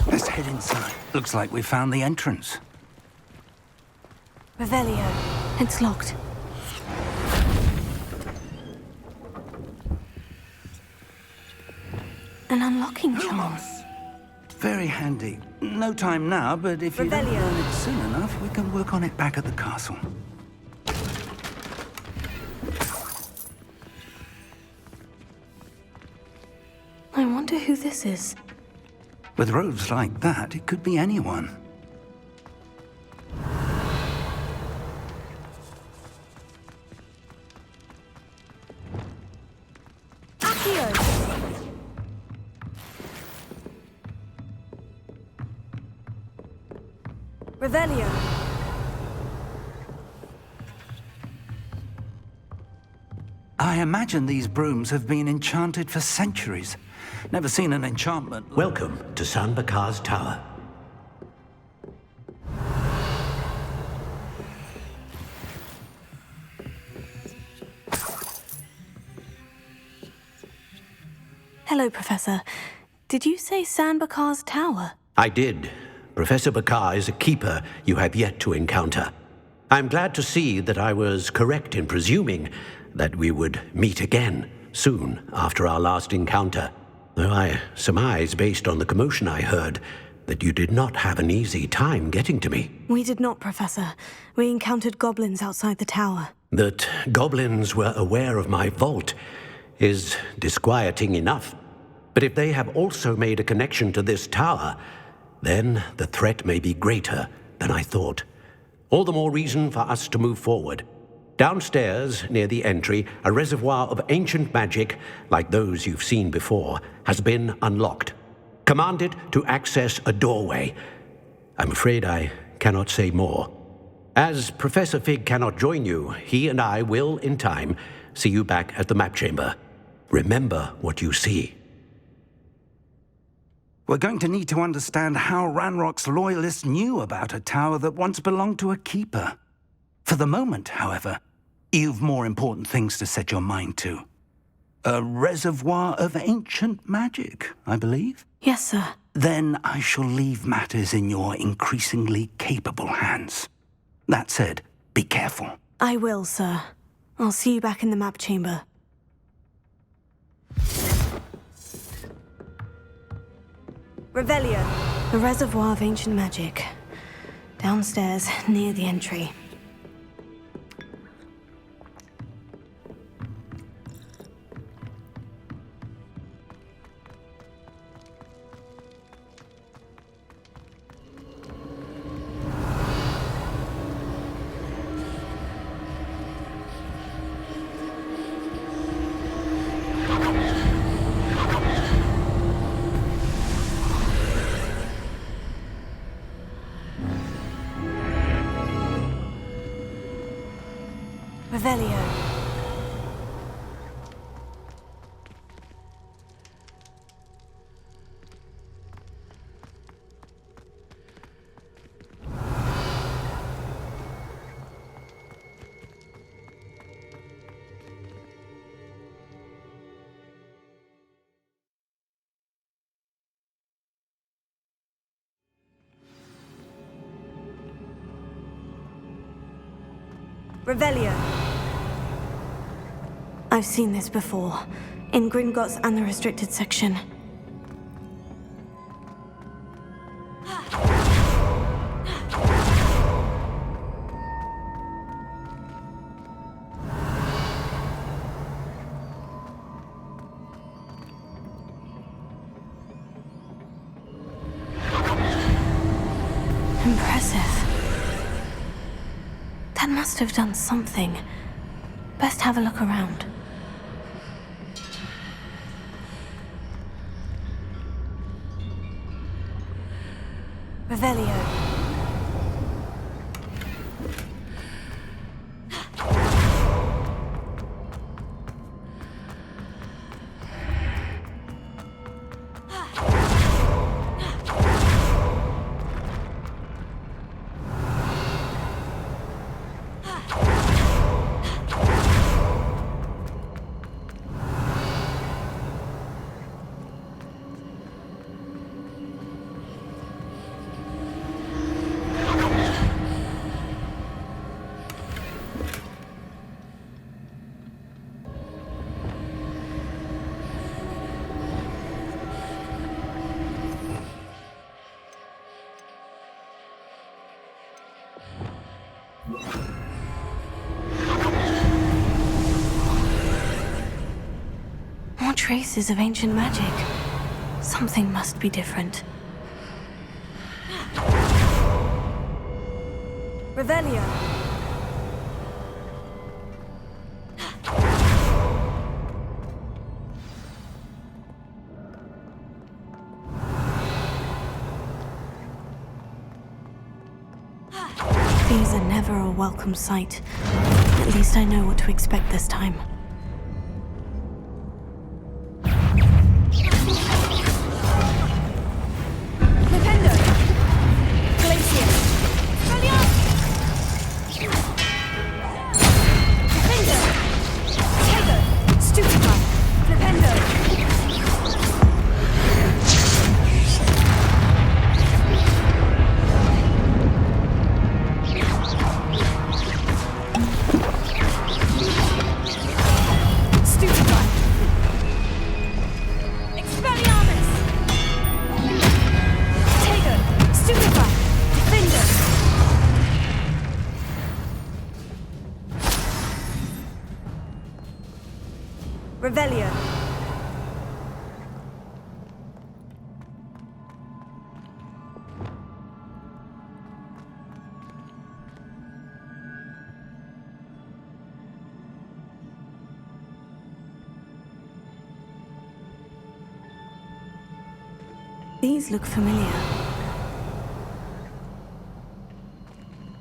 Let's head inside. Looks like we found the entrance. Revelio. It's locked. An unlocking charm. Very handy. No time now, but if you don't Revelio. learn it soon enough, we can work on it back at the castle. I wonder who this is. With robes like that, it could be anyone. Revelio. I imagine these brooms have been enchanted for centuries. Never seen an enchantment. Welcome to San Bakar's Tower. Hello, Professor. Did you say San Bakar's Tower? I did. Professor Bakar is a keeper you have yet to encounter. I'm glad to see that I was correct in presuming that we would meet again soon after our last encounter. Though I surmise, based on the commotion I heard, that you did not have an easy time getting to me. We did not, Professor. We encountered goblins outside the tower. That goblins were aware of my vault is disquieting enough. But if they have also made a connection to this tower, then the threat may be greater than I thought. All the more reason for us to move forward. Downstairs, near the entry, a reservoir of ancient magic, like those you've seen before, has been unlocked. Commanded to access a doorway. I'm afraid I cannot say more. As Professor Fig cannot join you, he and I will, in time, see you back at the map chamber. Remember what you see. We're going to need to understand how Ranrock's loyalists knew about a tower that once belonged to a keeper. For the moment, however, you've more important things to set your mind to. A reservoir of ancient magic, I believe? Yes, sir. Then I shall leave matters in your increasingly capable hands. That said, be careful. I will, sir. I'll see you back in the map chamber. Revelio. The reservoir of ancient magic. Downstairs, near the entry. Revelio. Revelio. I've seen this before, in Gringotts and the restricted section. Impressive. That must have done something. Best have a look around. Revelio. More traces of ancient magic. Something must be different. Revelio. These are never a welcome sight. At least I know what to expect this time. Revelio. These look familiar.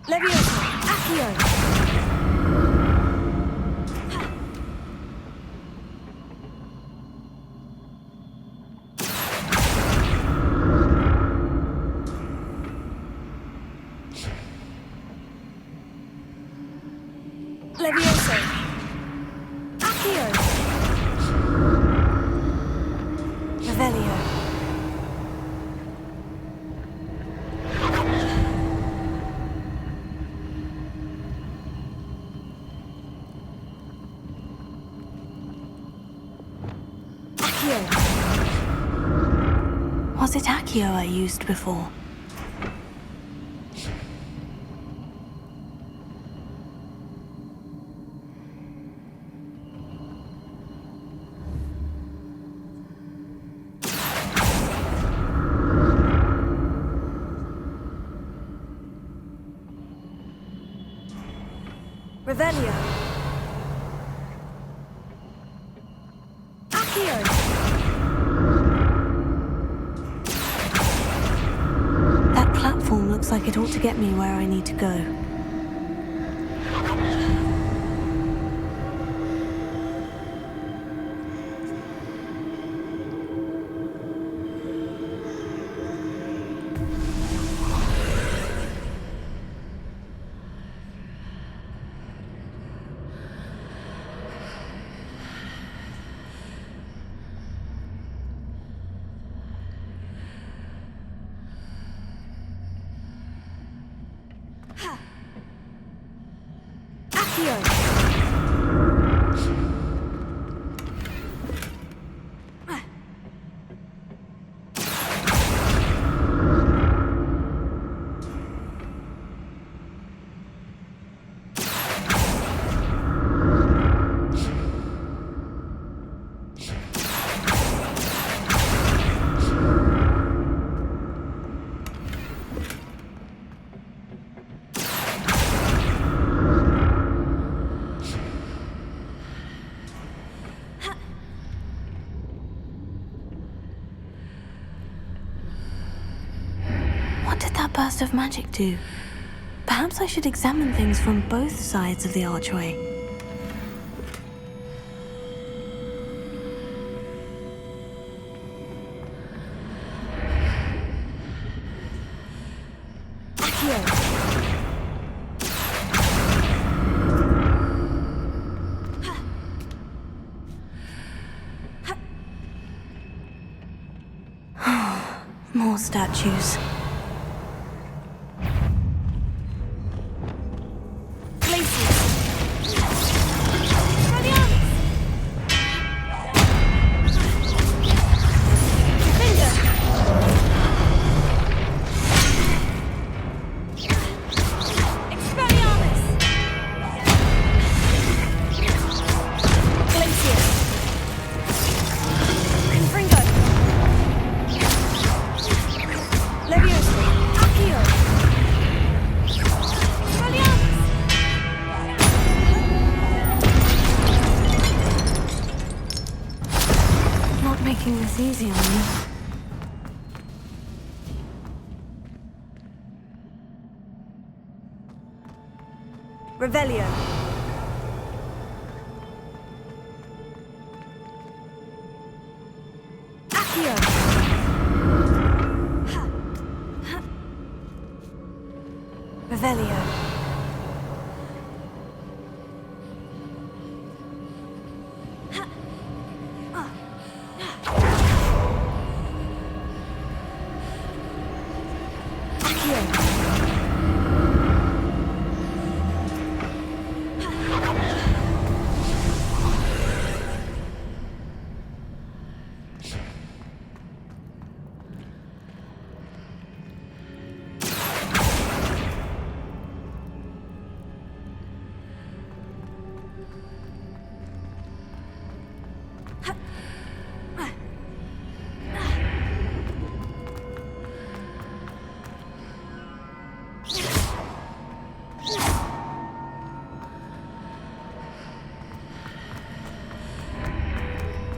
Leviosa. Accio. Was it Accio I used before? Revelio. Accio. That platform looks like it ought to get me where I need to go. What did that burst of magic do? Perhaps I should examine things from both sides of the archway. More statues. Making this easy on me. Revelio. Accio. Revelio.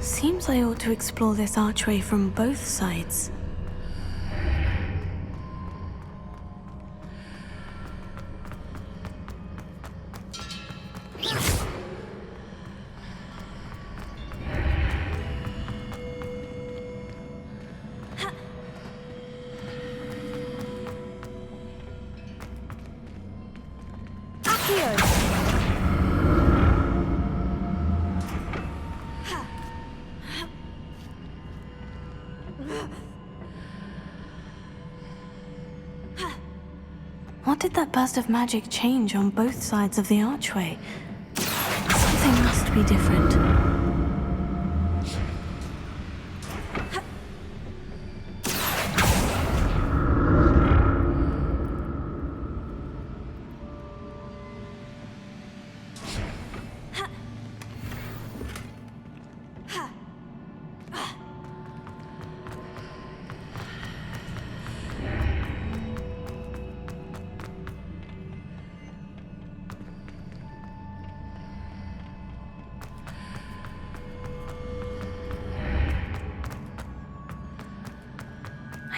Seems I ought to explore this archway from both sides. What did that burst of magic change on both sides of the archway? Something must be different.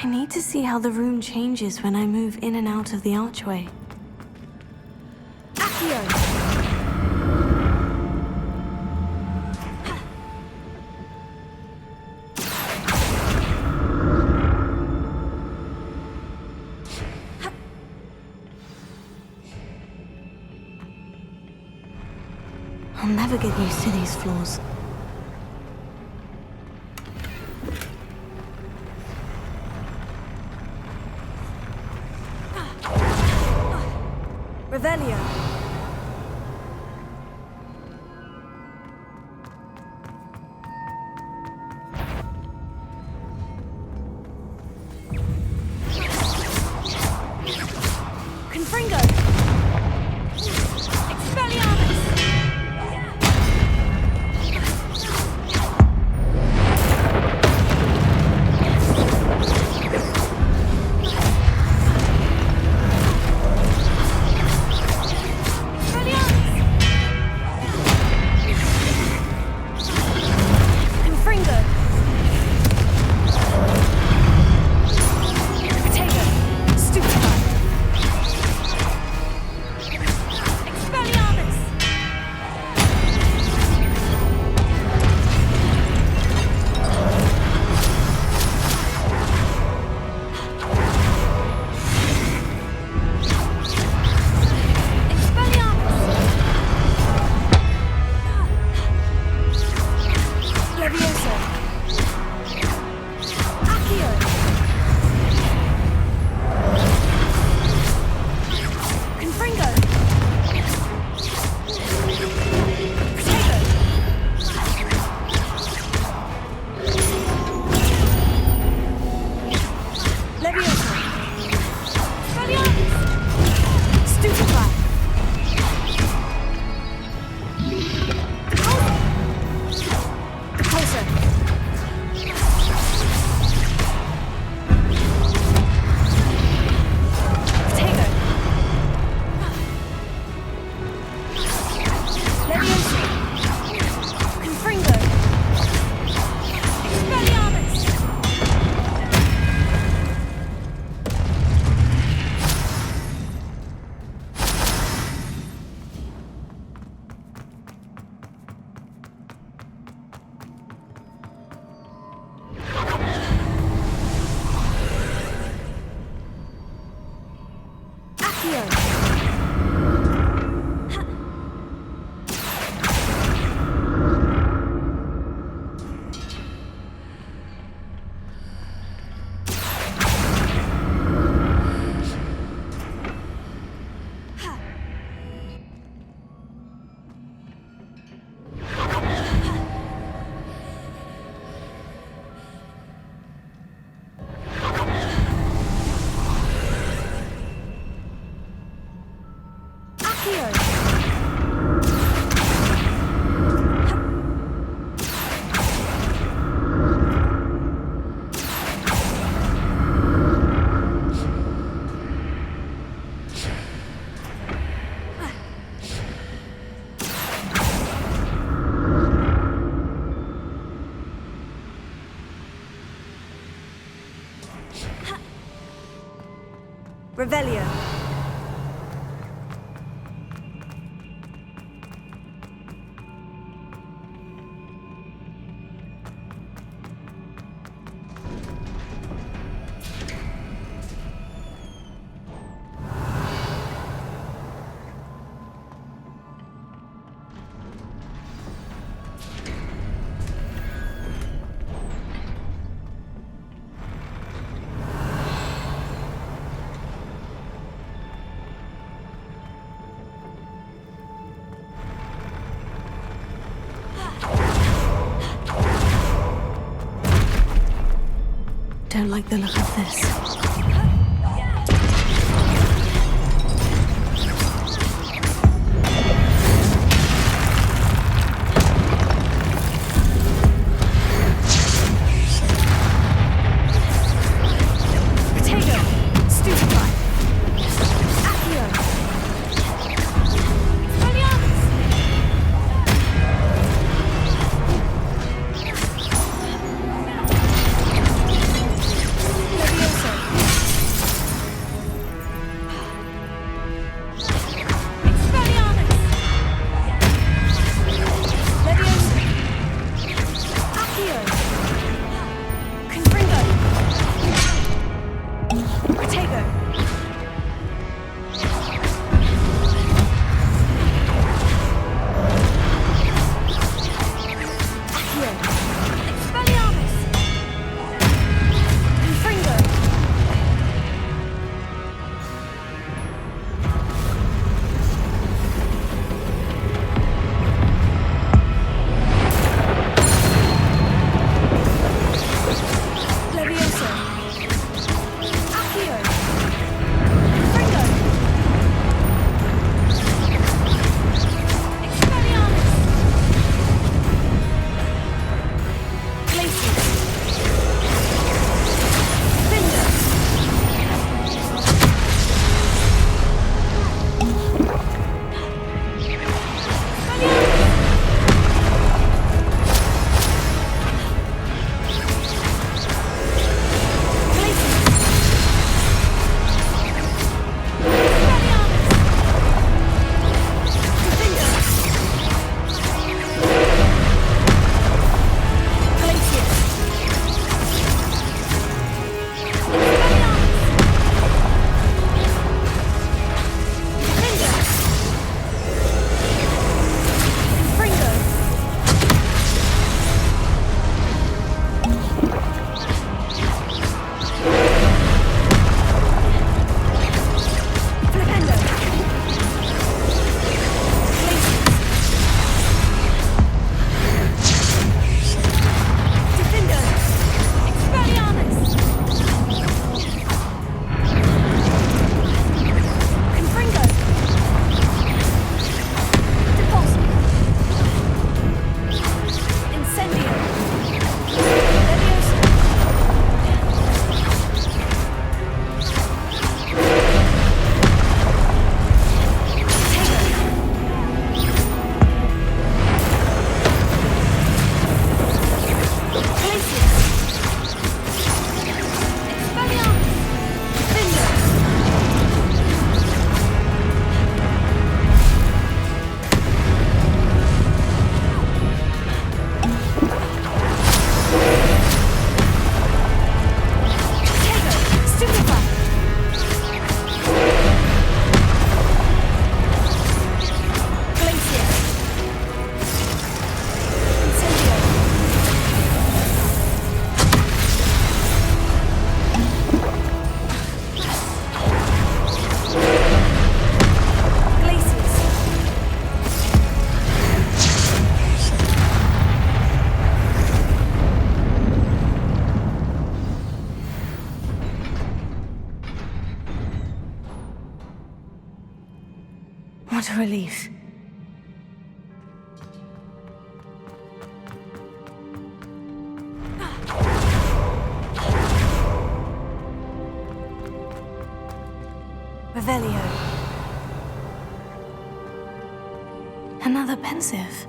I need to see how the room changes when I move in and out of the archway. I'll never get used to these floors. Revelio. Confringo. Expelliarmus. Revelio. Don't like the look of this. Leviosa. What a relief. Revelio. Another pensive.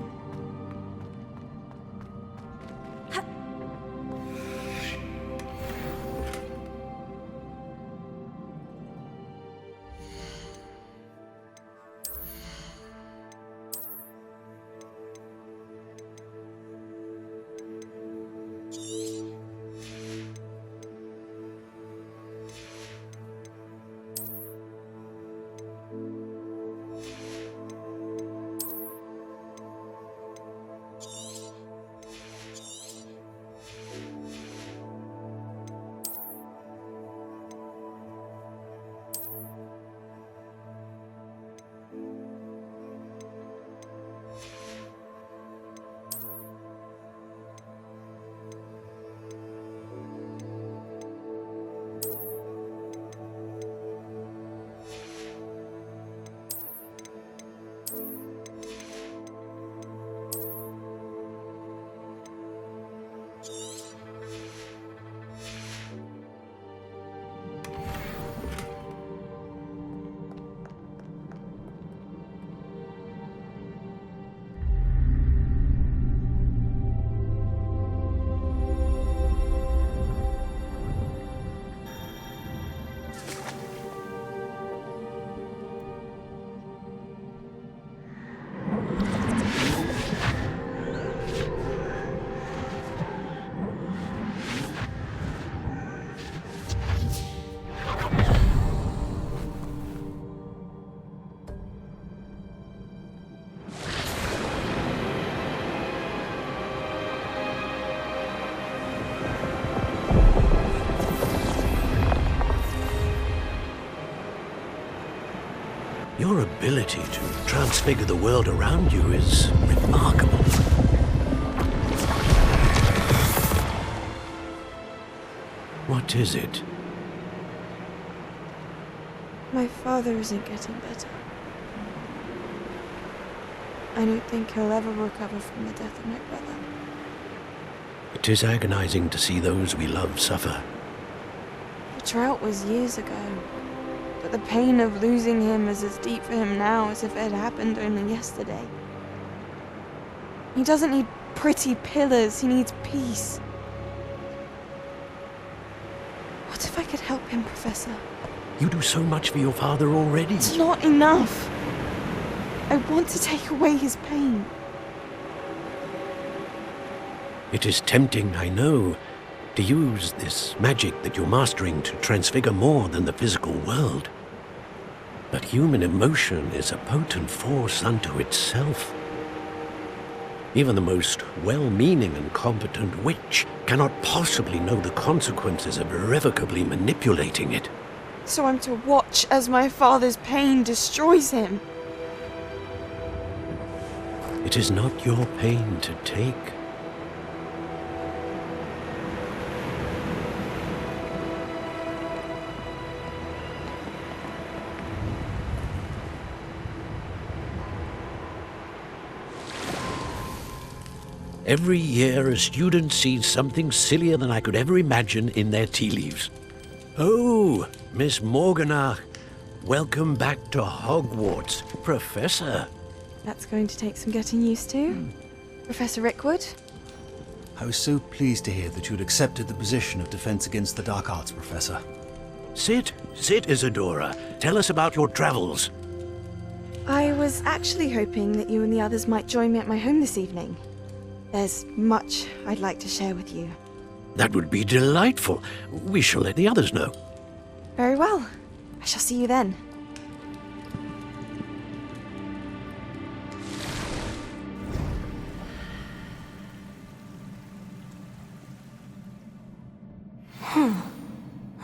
Your ability to transfigure the world around you is remarkable. What is it? My father isn't getting better. I don't think he'll ever recover from the death of my brother. It is agonizing to see those we love suffer. The drought was years ago, but the pain of losing him is as deep for him now as if it had happened only yesterday. He doesn't need pretty pillars, he needs peace. What if I could help him, Professor? You do so much for your father already. It's not enough. I want to take away his pain. It is tempting, I know, to use this magic that you're mastering to transfigure more than the physical world. But human emotion is a potent force unto itself. Even the most well-meaning and competent witch cannot possibly know the consequences of irrevocably manipulating it. So I'm to watch as my father's pain destroys him. It is not your pain to take. Every year, a student sees something sillier than I could ever imagine in their tea leaves. Oh, Miss Morganach, welcome back to Hogwarts, Professor. That's going to take some getting used to. Professor Rickwood? I was so pleased to hear that you had accepted the position of Defense Against the Dark Arts, Professor. Sit, Isadora. Tell us about your travels. I was actually hoping that you and the others might join me at my home this evening. There's much I'd like to share with you. That would be delightful. We shall let the others know. Very well. I shall see you then.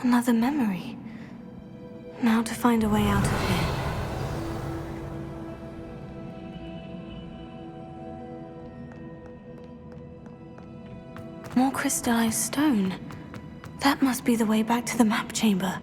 Another memory. Now to find a way out of here. More crystallized stone. That must be the way back to the map chamber.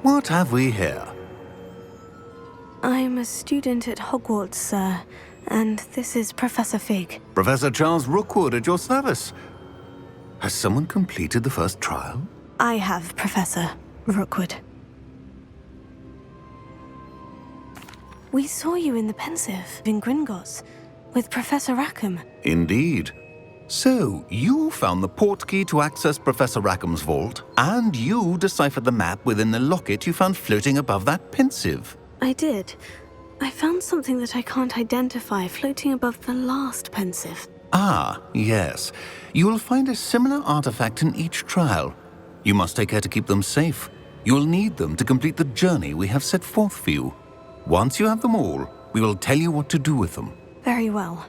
What have we here? I'm a student at Hogwarts, sir, and this is Professor Fig. Professor Charles Rookwood at your service. Has someone completed the first trial? I have, Professor Rookwood. We saw you in the Pensive in Gringotts with Professor Rackham. Indeed. So, you found the portkey to access Professor Rackham's vault, and you deciphered the map within the locket you found floating above that Pensive. I did. I found something that I can't identify floating above the last Pensive. Ah, yes. You will find a similar artifact in each trial. You must take care to keep them safe. You will need them to complete the journey we have set forth for you. Once you have them all, we will tell you what to do with them. Very well.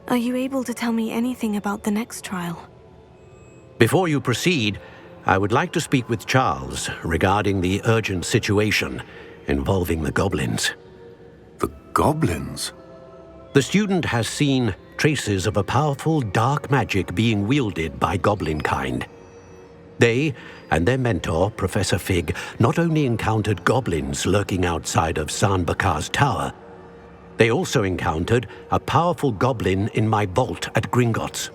Are you able to tell me anything about the next trial? Before you proceed, I would like to speak with Charles regarding the urgent situation involving the goblins. The goblins? The student has seen traces of a powerful dark magic being wielded by goblin kind. They and their mentor, Professor Fig, not only encountered goblins lurking outside of Sanbakar's tower, they also encountered a powerful goblin in my vault at Gringotts.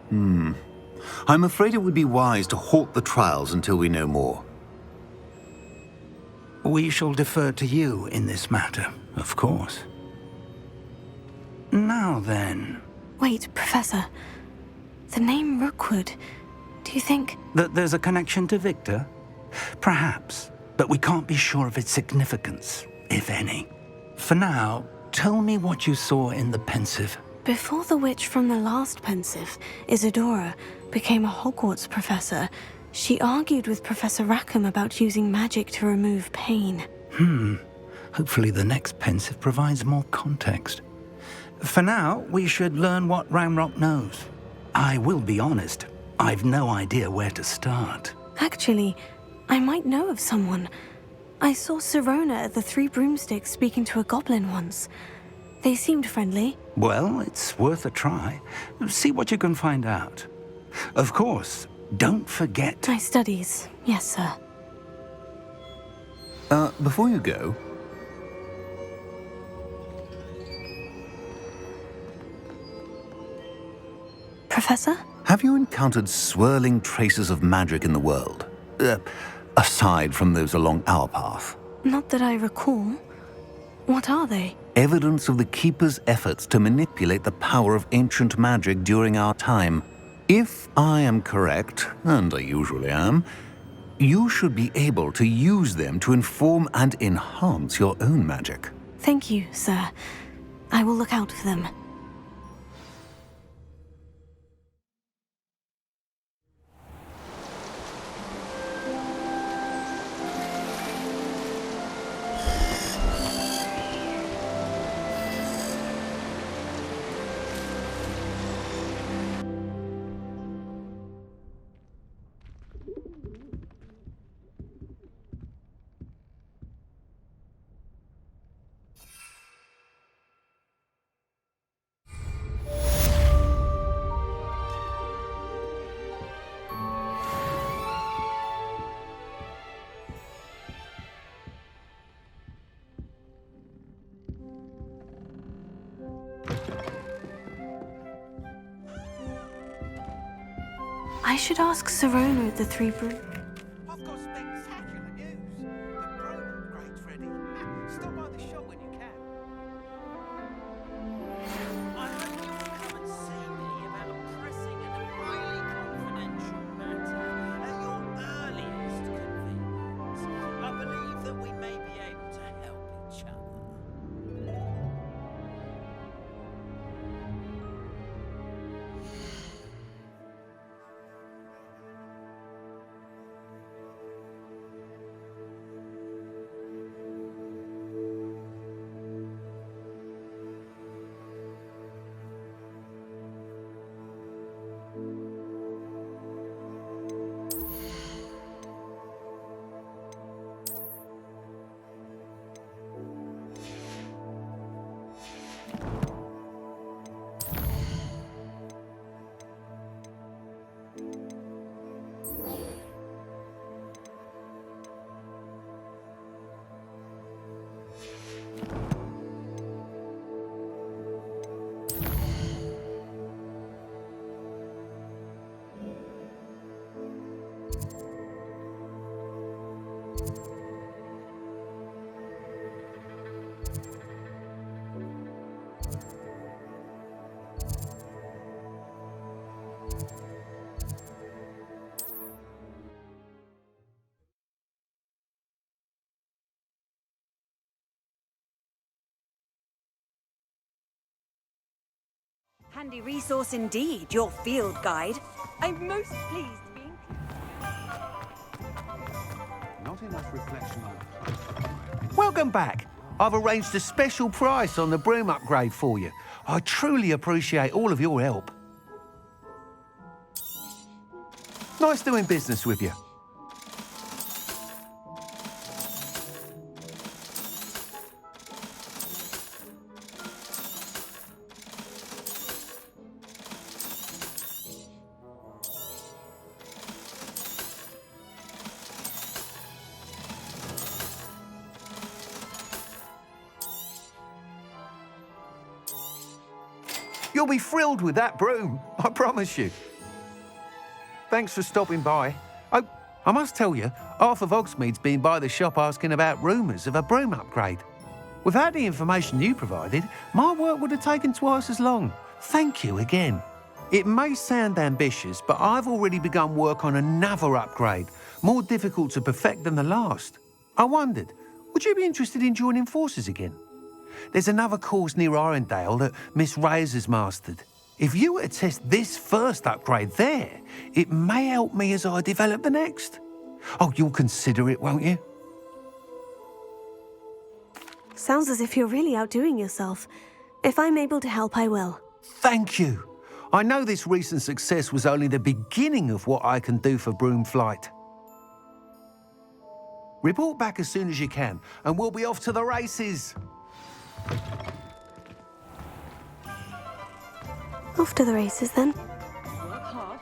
I'm afraid it would be wise to halt the trials until we know more. We shall defer to you in this matter, of course. Now then... Wait, Professor. The name Rookwood. Do you think... That there's a connection to Victor? Perhaps, but we can't be sure of its significance, if any. For now, tell me what you saw in the Pensive. Before the witch from the last Pensive, Isadora, became a Hogwarts professor, she argued with Professor Rackham about using magic to remove pain. Hopefully the next Pensive provides more context. For now, we should learn what Ramrock knows. I will be honest, I've no idea where to start. Actually, I might know of someone. I saw Sirona at the Three Broomsticks speaking to a goblin once. They seemed friendly. Well, it's worth a try. See what you can find out. Of course, don't forget... My studies, yes, sir. Before you go... Professor? Have you encountered swirling traces of magic in the world? Aside from those along our path? Not that I recall. What are they? Evidence of the Keeper's efforts to manipulate the power of ancient magic during our time. If I am correct, and I usually am, you should be able to use them to inform and enhance your own magic. Thank you, sir. I will look out for them. I should ask Sirona at the Three Broom... I've got spectacular news. The broom grate's ready. Stop by the shop when you can. I hope you will come and see me about a pressing and highly confidential matter at your earliest convenience. I believe that we may be able to help each other. handy resource indeed, your field guide. I'm most pleased to be Not enough reflection on Welcome back. I've arranged a special price on the broom upgrade for you. I truly appreciate all of your help. Nice doing business with you. You'll be thrilled with that broom, I promise you. Thanks for stopping by. Oh, I must tell you, half of Hogsmeade's been by the shop asking about rumours of a broom upgrade. Without the information you provided, my work would have taken twice as long. Thank you again. It may sound ambitious, but I've already begun work on another upgrade, more difficult to perfect than the last. I wondered, would you be interested in joining forces again? There's another course near Arendale that Miss Reyes has mastered. If you were to test this first upgrade there, it may help me as I develop the next. Oh, you'll consider it, won't you? Sounds as if you're really outdoing yourself. If I'm able to help, I will. Thank you. I know this recent success was only the beginning of what I can do for Broomflight. Report back as soon as you can, and we'll be off to the races. Off to the races, then. Work hard.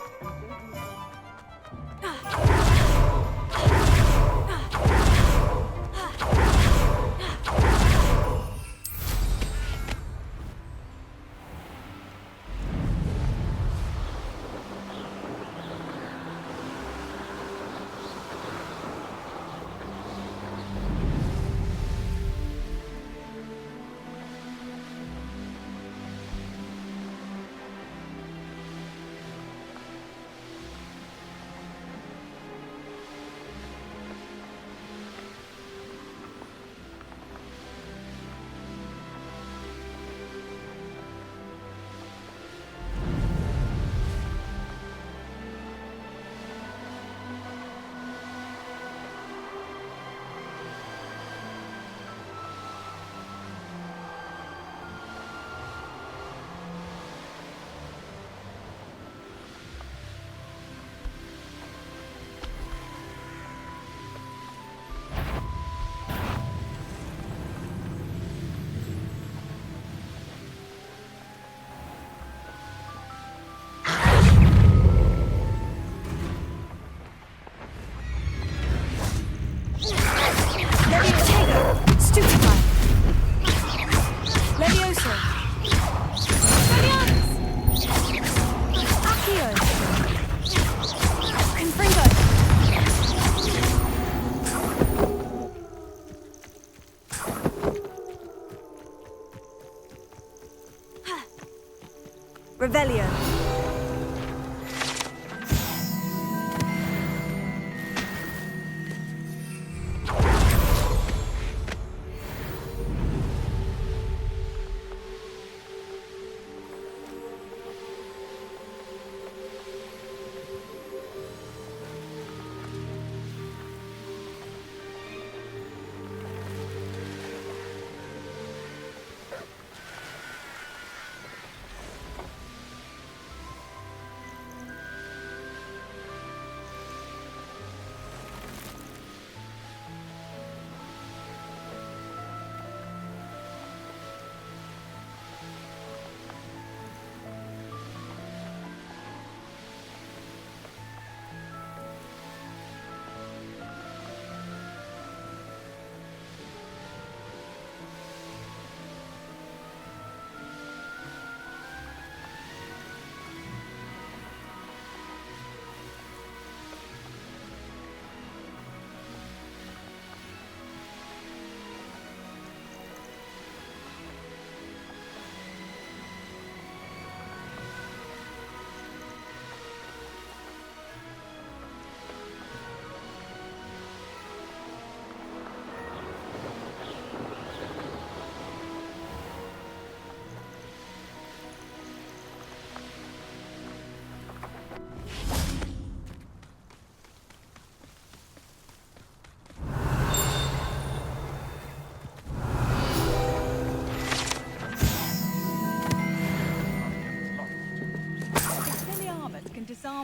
Revelio.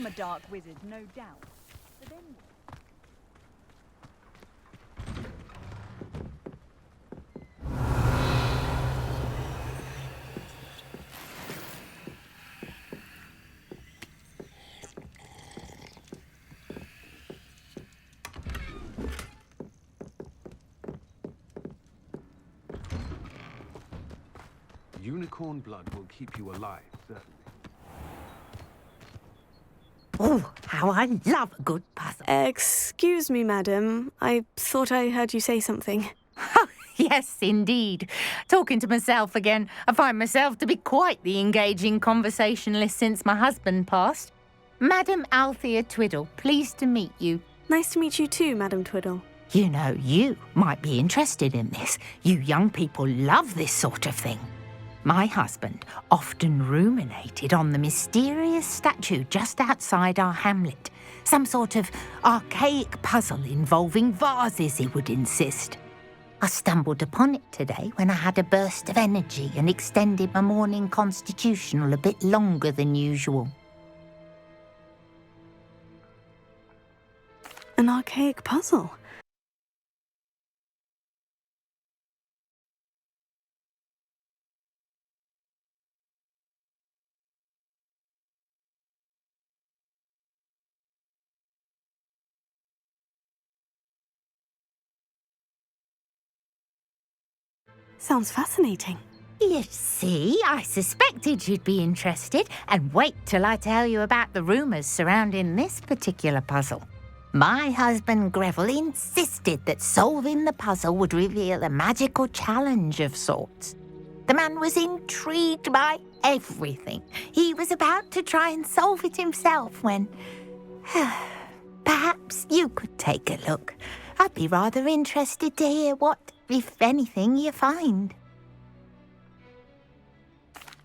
from a dark wizard, no doubt. But then Unicorn blood will keep you alive, certainly. Oh, how I love a good puzzle. Excuse me, madam. I thought I heard you say something. Yes, indeed. Talking to myself again. I find myself to be quite the engaging conversationalist since my husband passed. Madam Althea Twiddle, pleased to meet you. Nice to meet you too, Madam Twiddle. You know, you might be interested in this. You young people love this sort of thing. My husband often ruminated on the mysterious statue just outside our hamlet. Some sort of archaic puzzle involving vases, he would insist. I stumbled upon it today when I had a burst of energy and extended my morning constitutional a bit longer than usual. An archaic puzzle? Sounds fascinating. You see, I suspected you'd be interested, and wait till I tell you about the rumours surrounding this particular puzzle. My husband Greville insisted that solving the puzzle would reveal a magical challenge of sorts. The man was intrigued by everything. He was about to try and solve it himself when... Perhaps you could take a look. I'd be rather interested to hear what, if anything, you find.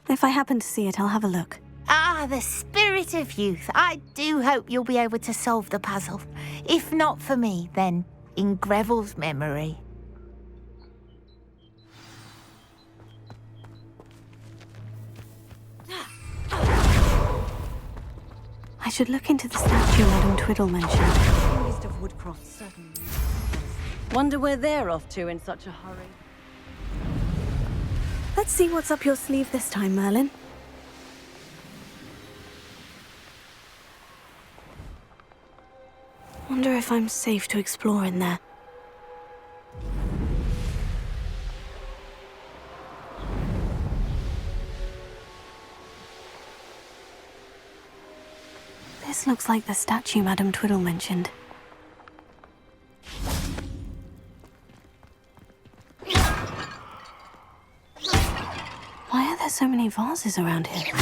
If I happen to see it, I'll have a look. Ah, the spirit of youth. I do hope you'll be able to solve the puzzle. If not for me, then in Greville's memory. I should look into the statue Madam Twiddle mentioned. List of Woodcroft, certainly. Wonder where they're off to in such a hurry. Let's see what's up your sleeve this time, Merlin. Wonder if I'm safe to explore in there. This looks like the statue Madam Twiddle mentioned. Why are there so many vases around here?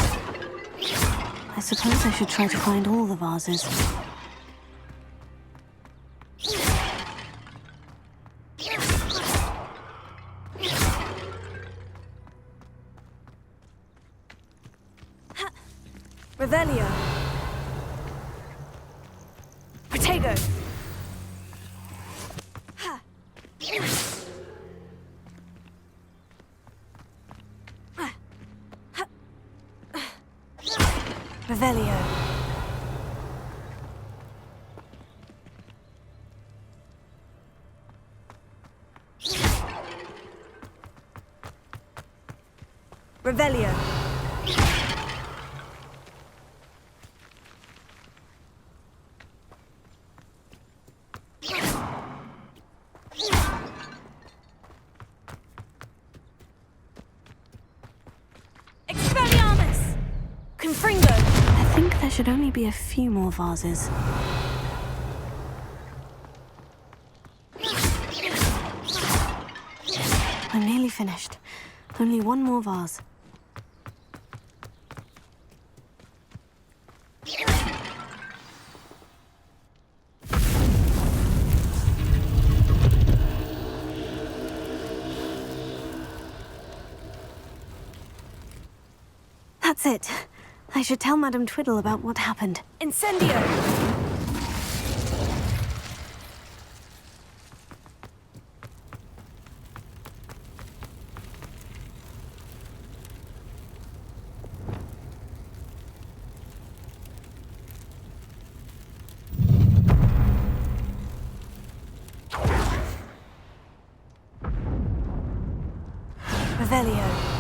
I suppose I should try to find all the vases. Revelio. Protego. Revelio. Revelio. Expelliarmus! Confringo! I think there should only be a few more vases. I'm nearly finished. Only one more vase. That's it. I should tell Madam Twiddle about what happened. Incendio! Revelio.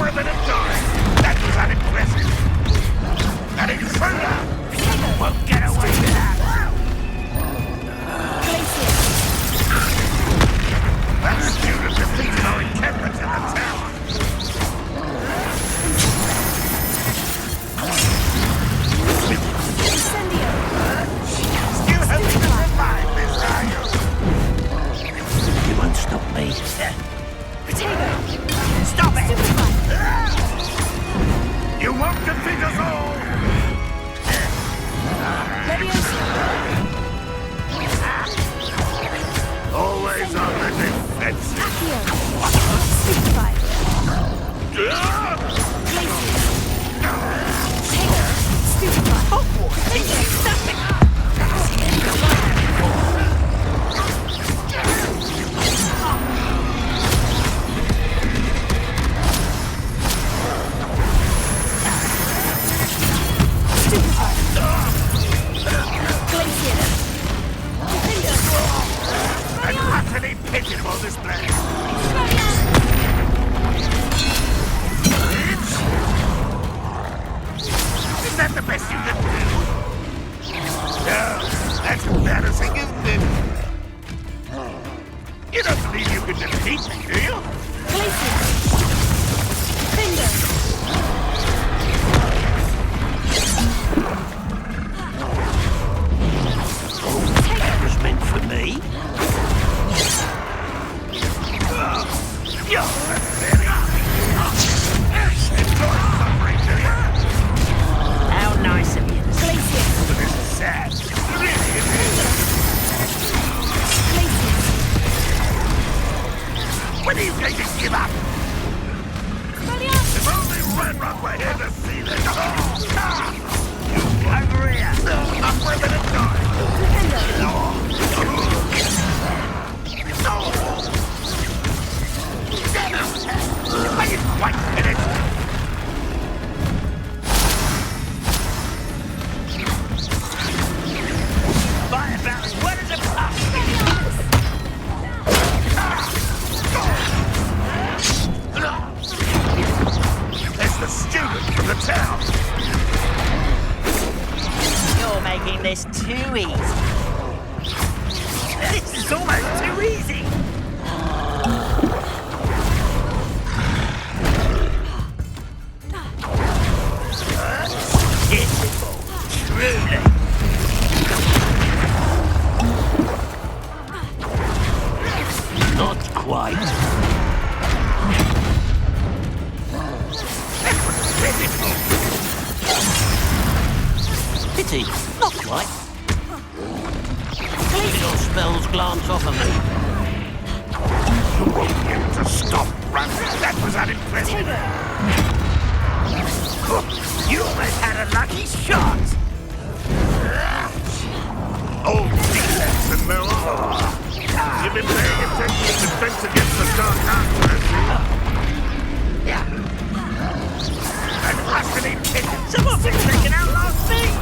for a bit of time. That was unimpressive. An intruder won't get away with that. That student defeated our encampment in the tower. Still hoping to revive this, are you? You won't stop me. Stop it! You won't defeat us all! Always on the defensive. An utterly pitiful display. Is that the best you can do? No, that's embarrassing, isn't it? You don't believe you can defeat me, do you? That was meant for me. You're very enjoy suffering, do you? How nice of you. This is sad. Really, it is. When are you going to give up? If only Red Rock were here to see this. You over here. Up for a bit of time. I didn't quite finish. By about as wet as a puff. There's the student from the town. You're making this too easy. This is almost too easy. Pitiful, truly. Not quite. Pity, not quite. Your spells glance off of me. You won't be able to stop running. That was unimpressive. You almost had a lucky shot. Old defense and no armor. You've been paying attention to defense against the dark arts, yeah. And utterly pitiful. Someone's been taken out last week.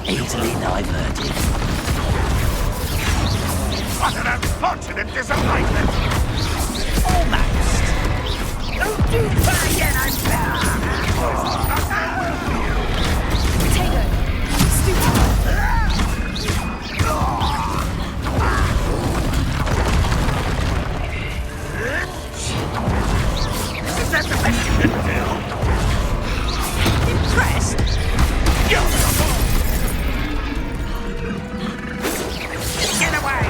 Easily diverted. What an unfortunate disappointment! Almost. Don't do that again, I'm Is that the best you can do? impressed. You're the fool! Get away!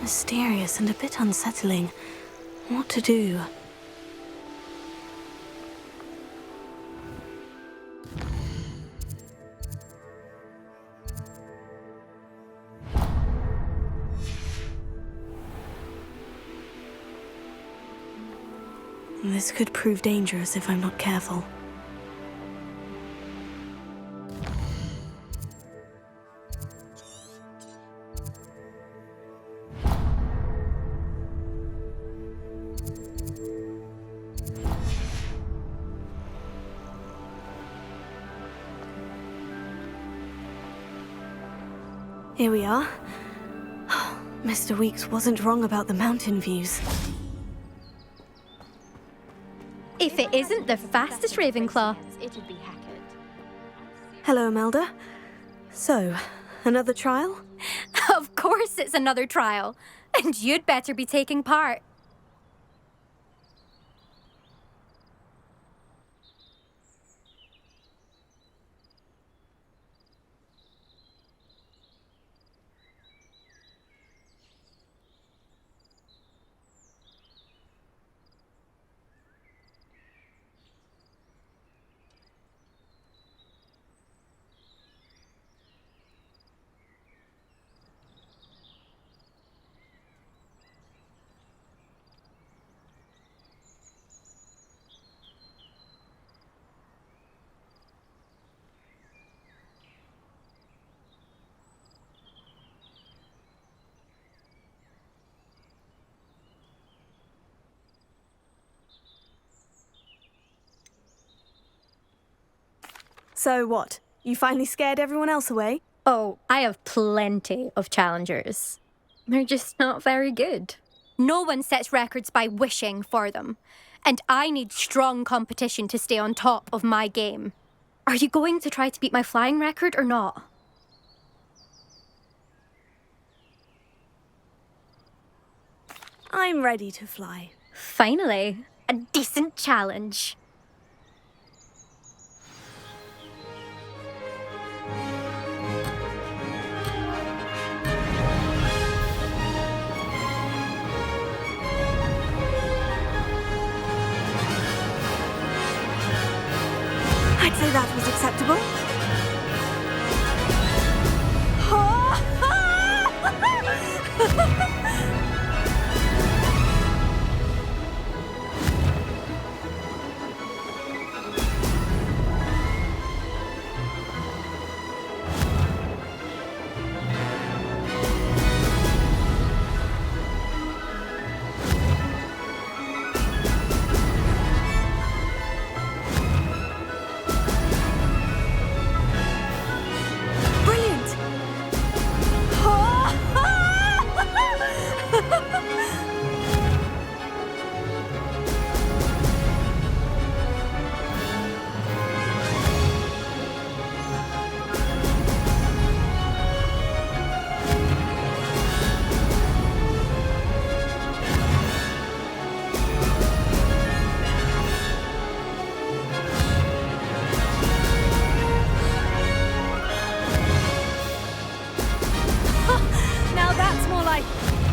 Mysterious and a bit unsettling. What to do? This could prove dangerous if I'm not careful. Here we are. Mr. Weeks wasn't wrong about the mountain views. If it isn't the fastest Ravenclaw. It'd be Hackett. Hello, Imelda. So, another trial? Of course it's another trial. And you'd better be taking part. So what? You finally scared everyone else away? Oh, I have plenty of challengers. They're just not very good. No one sets records by wishing for them. And I need strong competition to stay on top of my game. Are you going to try to beat my flying record or not? I'm ready to fly. Finally, a decent challenge. I'd say that was acceptable.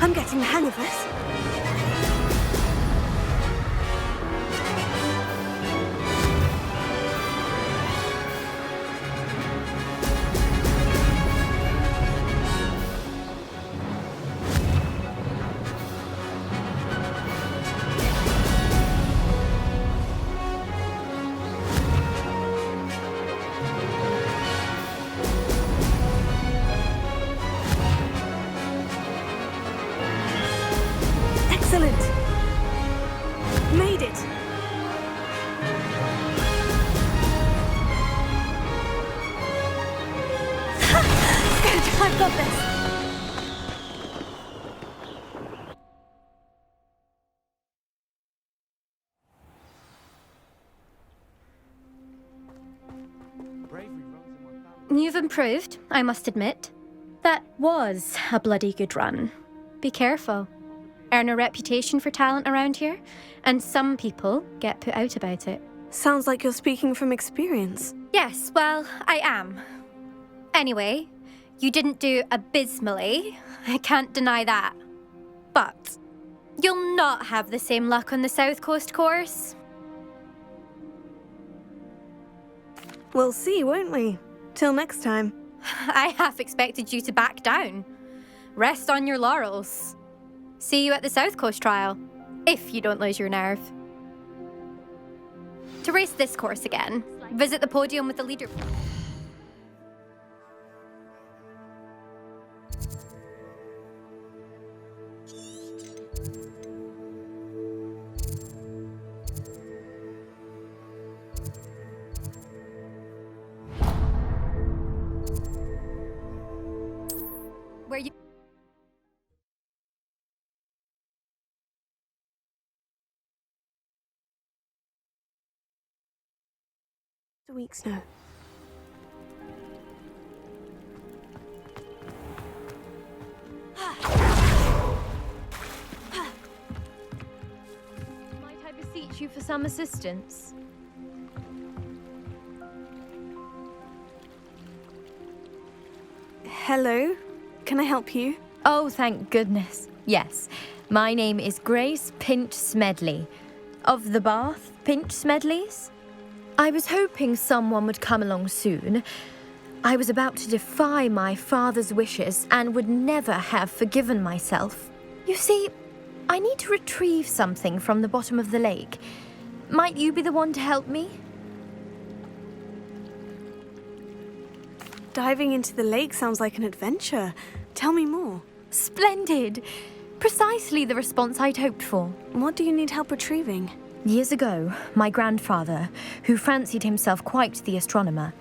I'm getting the hang of this. Excellent. Made it. Good, I've got this. You've improved, I must admit. That was a bloody good run. Be careful. Earn a reputation for talent around here, and some people get put out about it. Sounds like you're speaking from experience. Yes, well, I am. Anyway, you didn't do abysmally. I can't deny that. But you'll not have the same luck on the South Coast course. We'll see, won't we? Till next time. I half expected you to back down. Rest on your laurels. See you at the South Coast trial, if you don't lose your nerve. To race this course again, visit the podium with the leader. Where you... Weeks now. Might I beseech you for some assistance? Hello? Can I help you? Oh, thank goodness. Yes. My name is Grace Pinch Smedley. Of the Bath Pinch Smedleys? I was hoping someone would come along soon. I was about to defy my father's wishes and would never have forgiven myself. You see, I need to retrieve something from the bottom of the lake. Might you be the one to help me? Diving into the lake sounds like an adventure. Tell me more. Splendid! Precisely the response I'd hoped for. What do you need help retrieving? Years ago, my grandfather, who fancied himself quite the astronomer,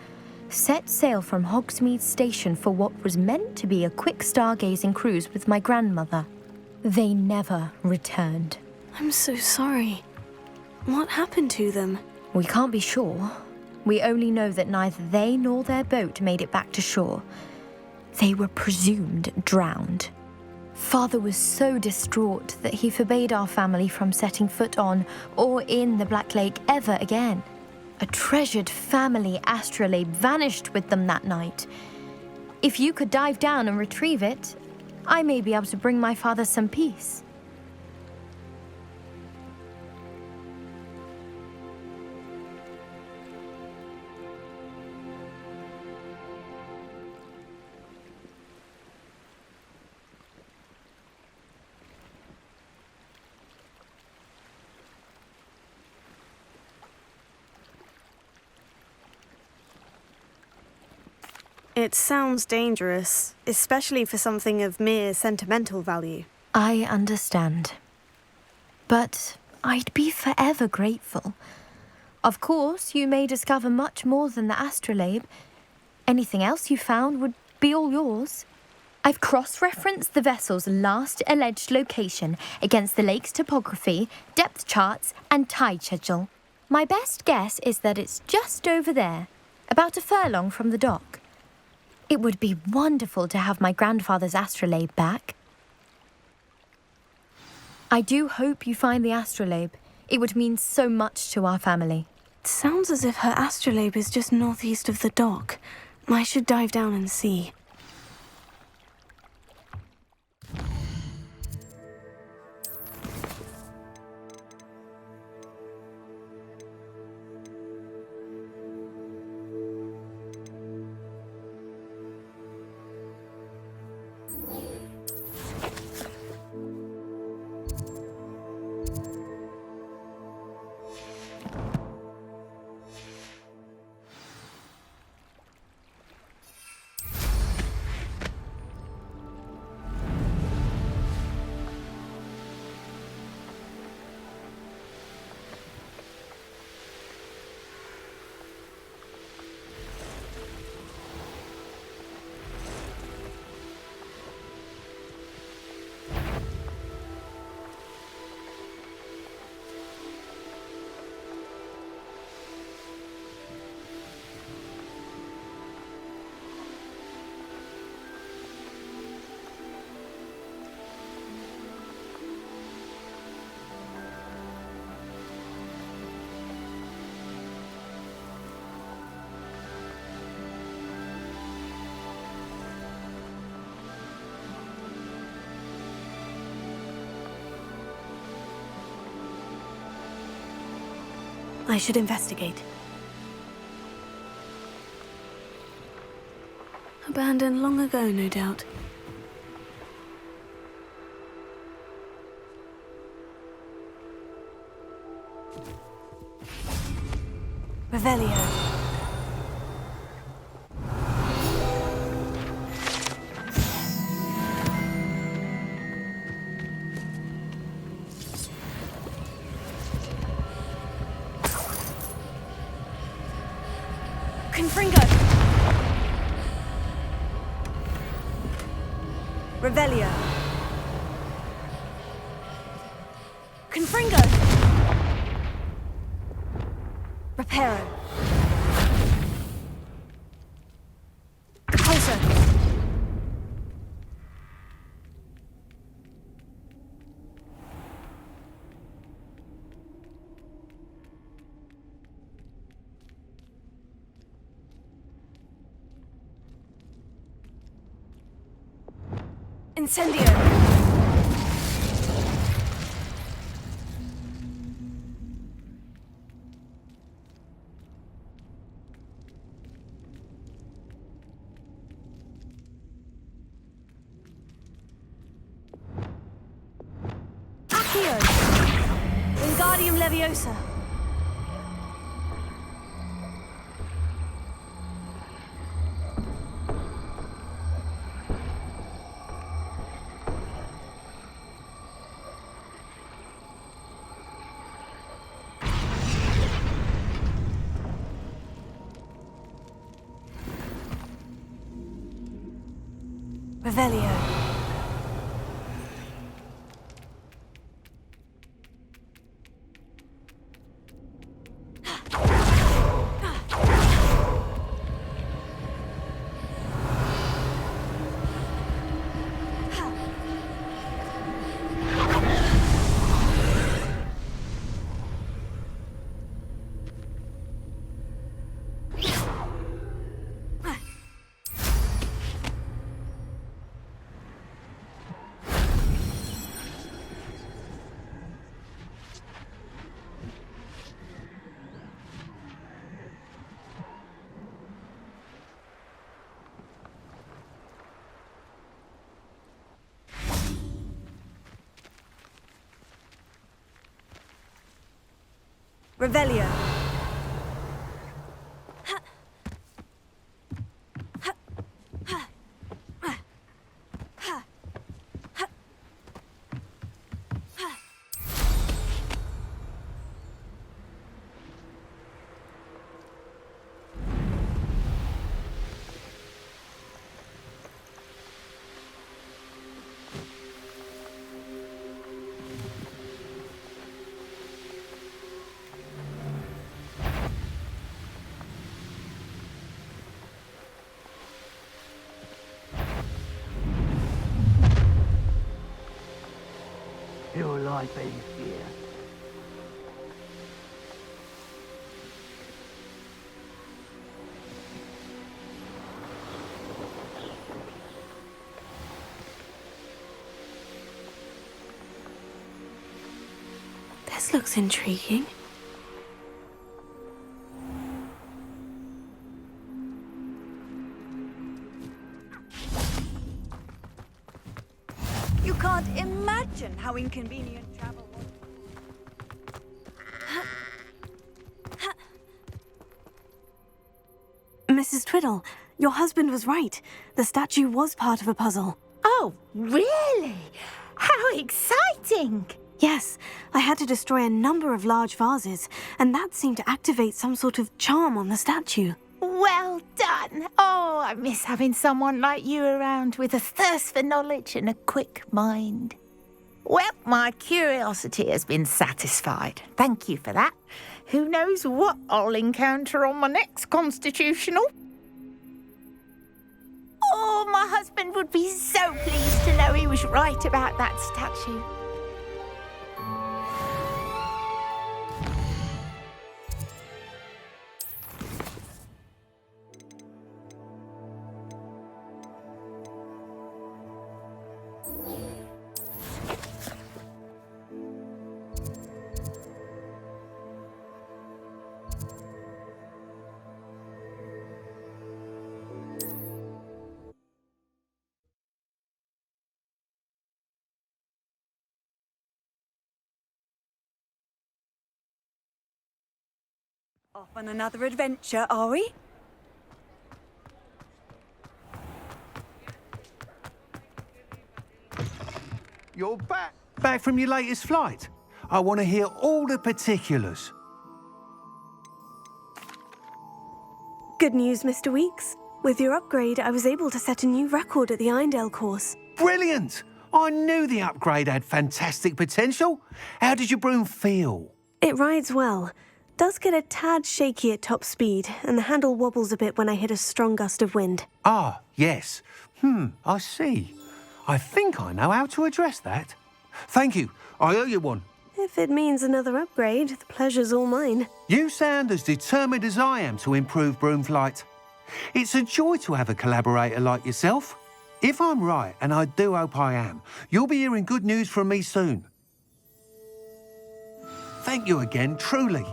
set sail from Hogsmeade Station for what was meant to be a quick stargazing cruise with my grandmother. They never returned. I'm so sorry. What happened to them? We can't be sure. We only know that neither they nor their boat made it back to shore. They were presumed drowned. Father was so distraught that he forbade our family from setting foot on or in the Black Lake ever again. A treasured family astrolabe vanished with them that night. If you could dive down and retrieve it, I may be able to bring my father some peace. It sounds dangerous, especially for something of mere sentimental value. I understand. But I'd be forever grateful. Of course, you may discover much more than the astrolabe. Anything else you found would be all yours. I've cross-referenced the vessel's last alleged location against the lake's topography, depth charts, and tide schedule. My best guess is that it's just over there, about a furlong from the dock. It would be wonderful to have my grandfather's astrolabe back. I do hope you find the astrolabe. It would mean so much to our family. It sounds as if her astrolabe is just northeast of the dock. I should dive down and see. I should investigate. Abandoned long ago, no doubt. Revelio. Confringo. Revelio. Confringo. Reparo. Deposer. Incendio. Accio. Wingardium Leviosa. Revelio. Revelio. Your life ends here. This looks intriguing. You can't imagine how inconvenient travel was. Mrs. Twiddle, your husband was right. The statue was part of a puzzle. Oh, really? How exciting! Yes, I had to destroy a number of large vases, and that seemed to activate some sort of charm on the statue. Well done. Oh, I miss having someone like you around with a thirst for knowledge and a quick mind. Well, my curiosity has been satisfied. Thank you for that. Who knows what I'll encounter on my next constitutional? Oh, my husband would be so pleased to know he was right about that statue. Off on another adventure, are we? You're back? Back from your latest flight? I want to hear all the particulars. Good news, Mr. Weeks. With your upgrade, I was able to set a new record at the Irondale course. Brilliant! I knew the upgrade had fantastic potential. How did your broom feel? It rides well. Does get a tad shaky at top speed, and the handle wobbles a bit when I hit a strong gust of wind. Ah, yes. I see. I think I know how to address that. Thank you. I owe you one. If it means another upgrade, the pleasure's all mine. You sound as determined as I am to improve broom flight. It's a joy to have a collaborator like yourself. If I'm right, and I do hope I am, you'll be hearing good news from me soon. Thank you again, truly.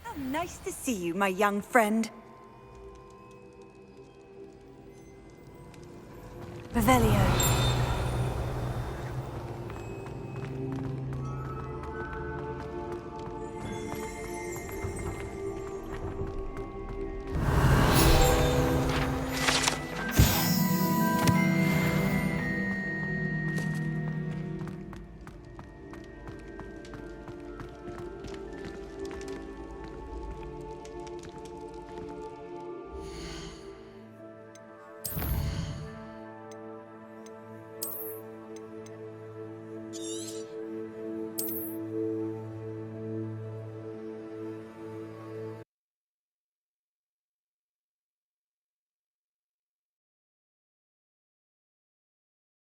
How nice to see you, my young friend. Revelio.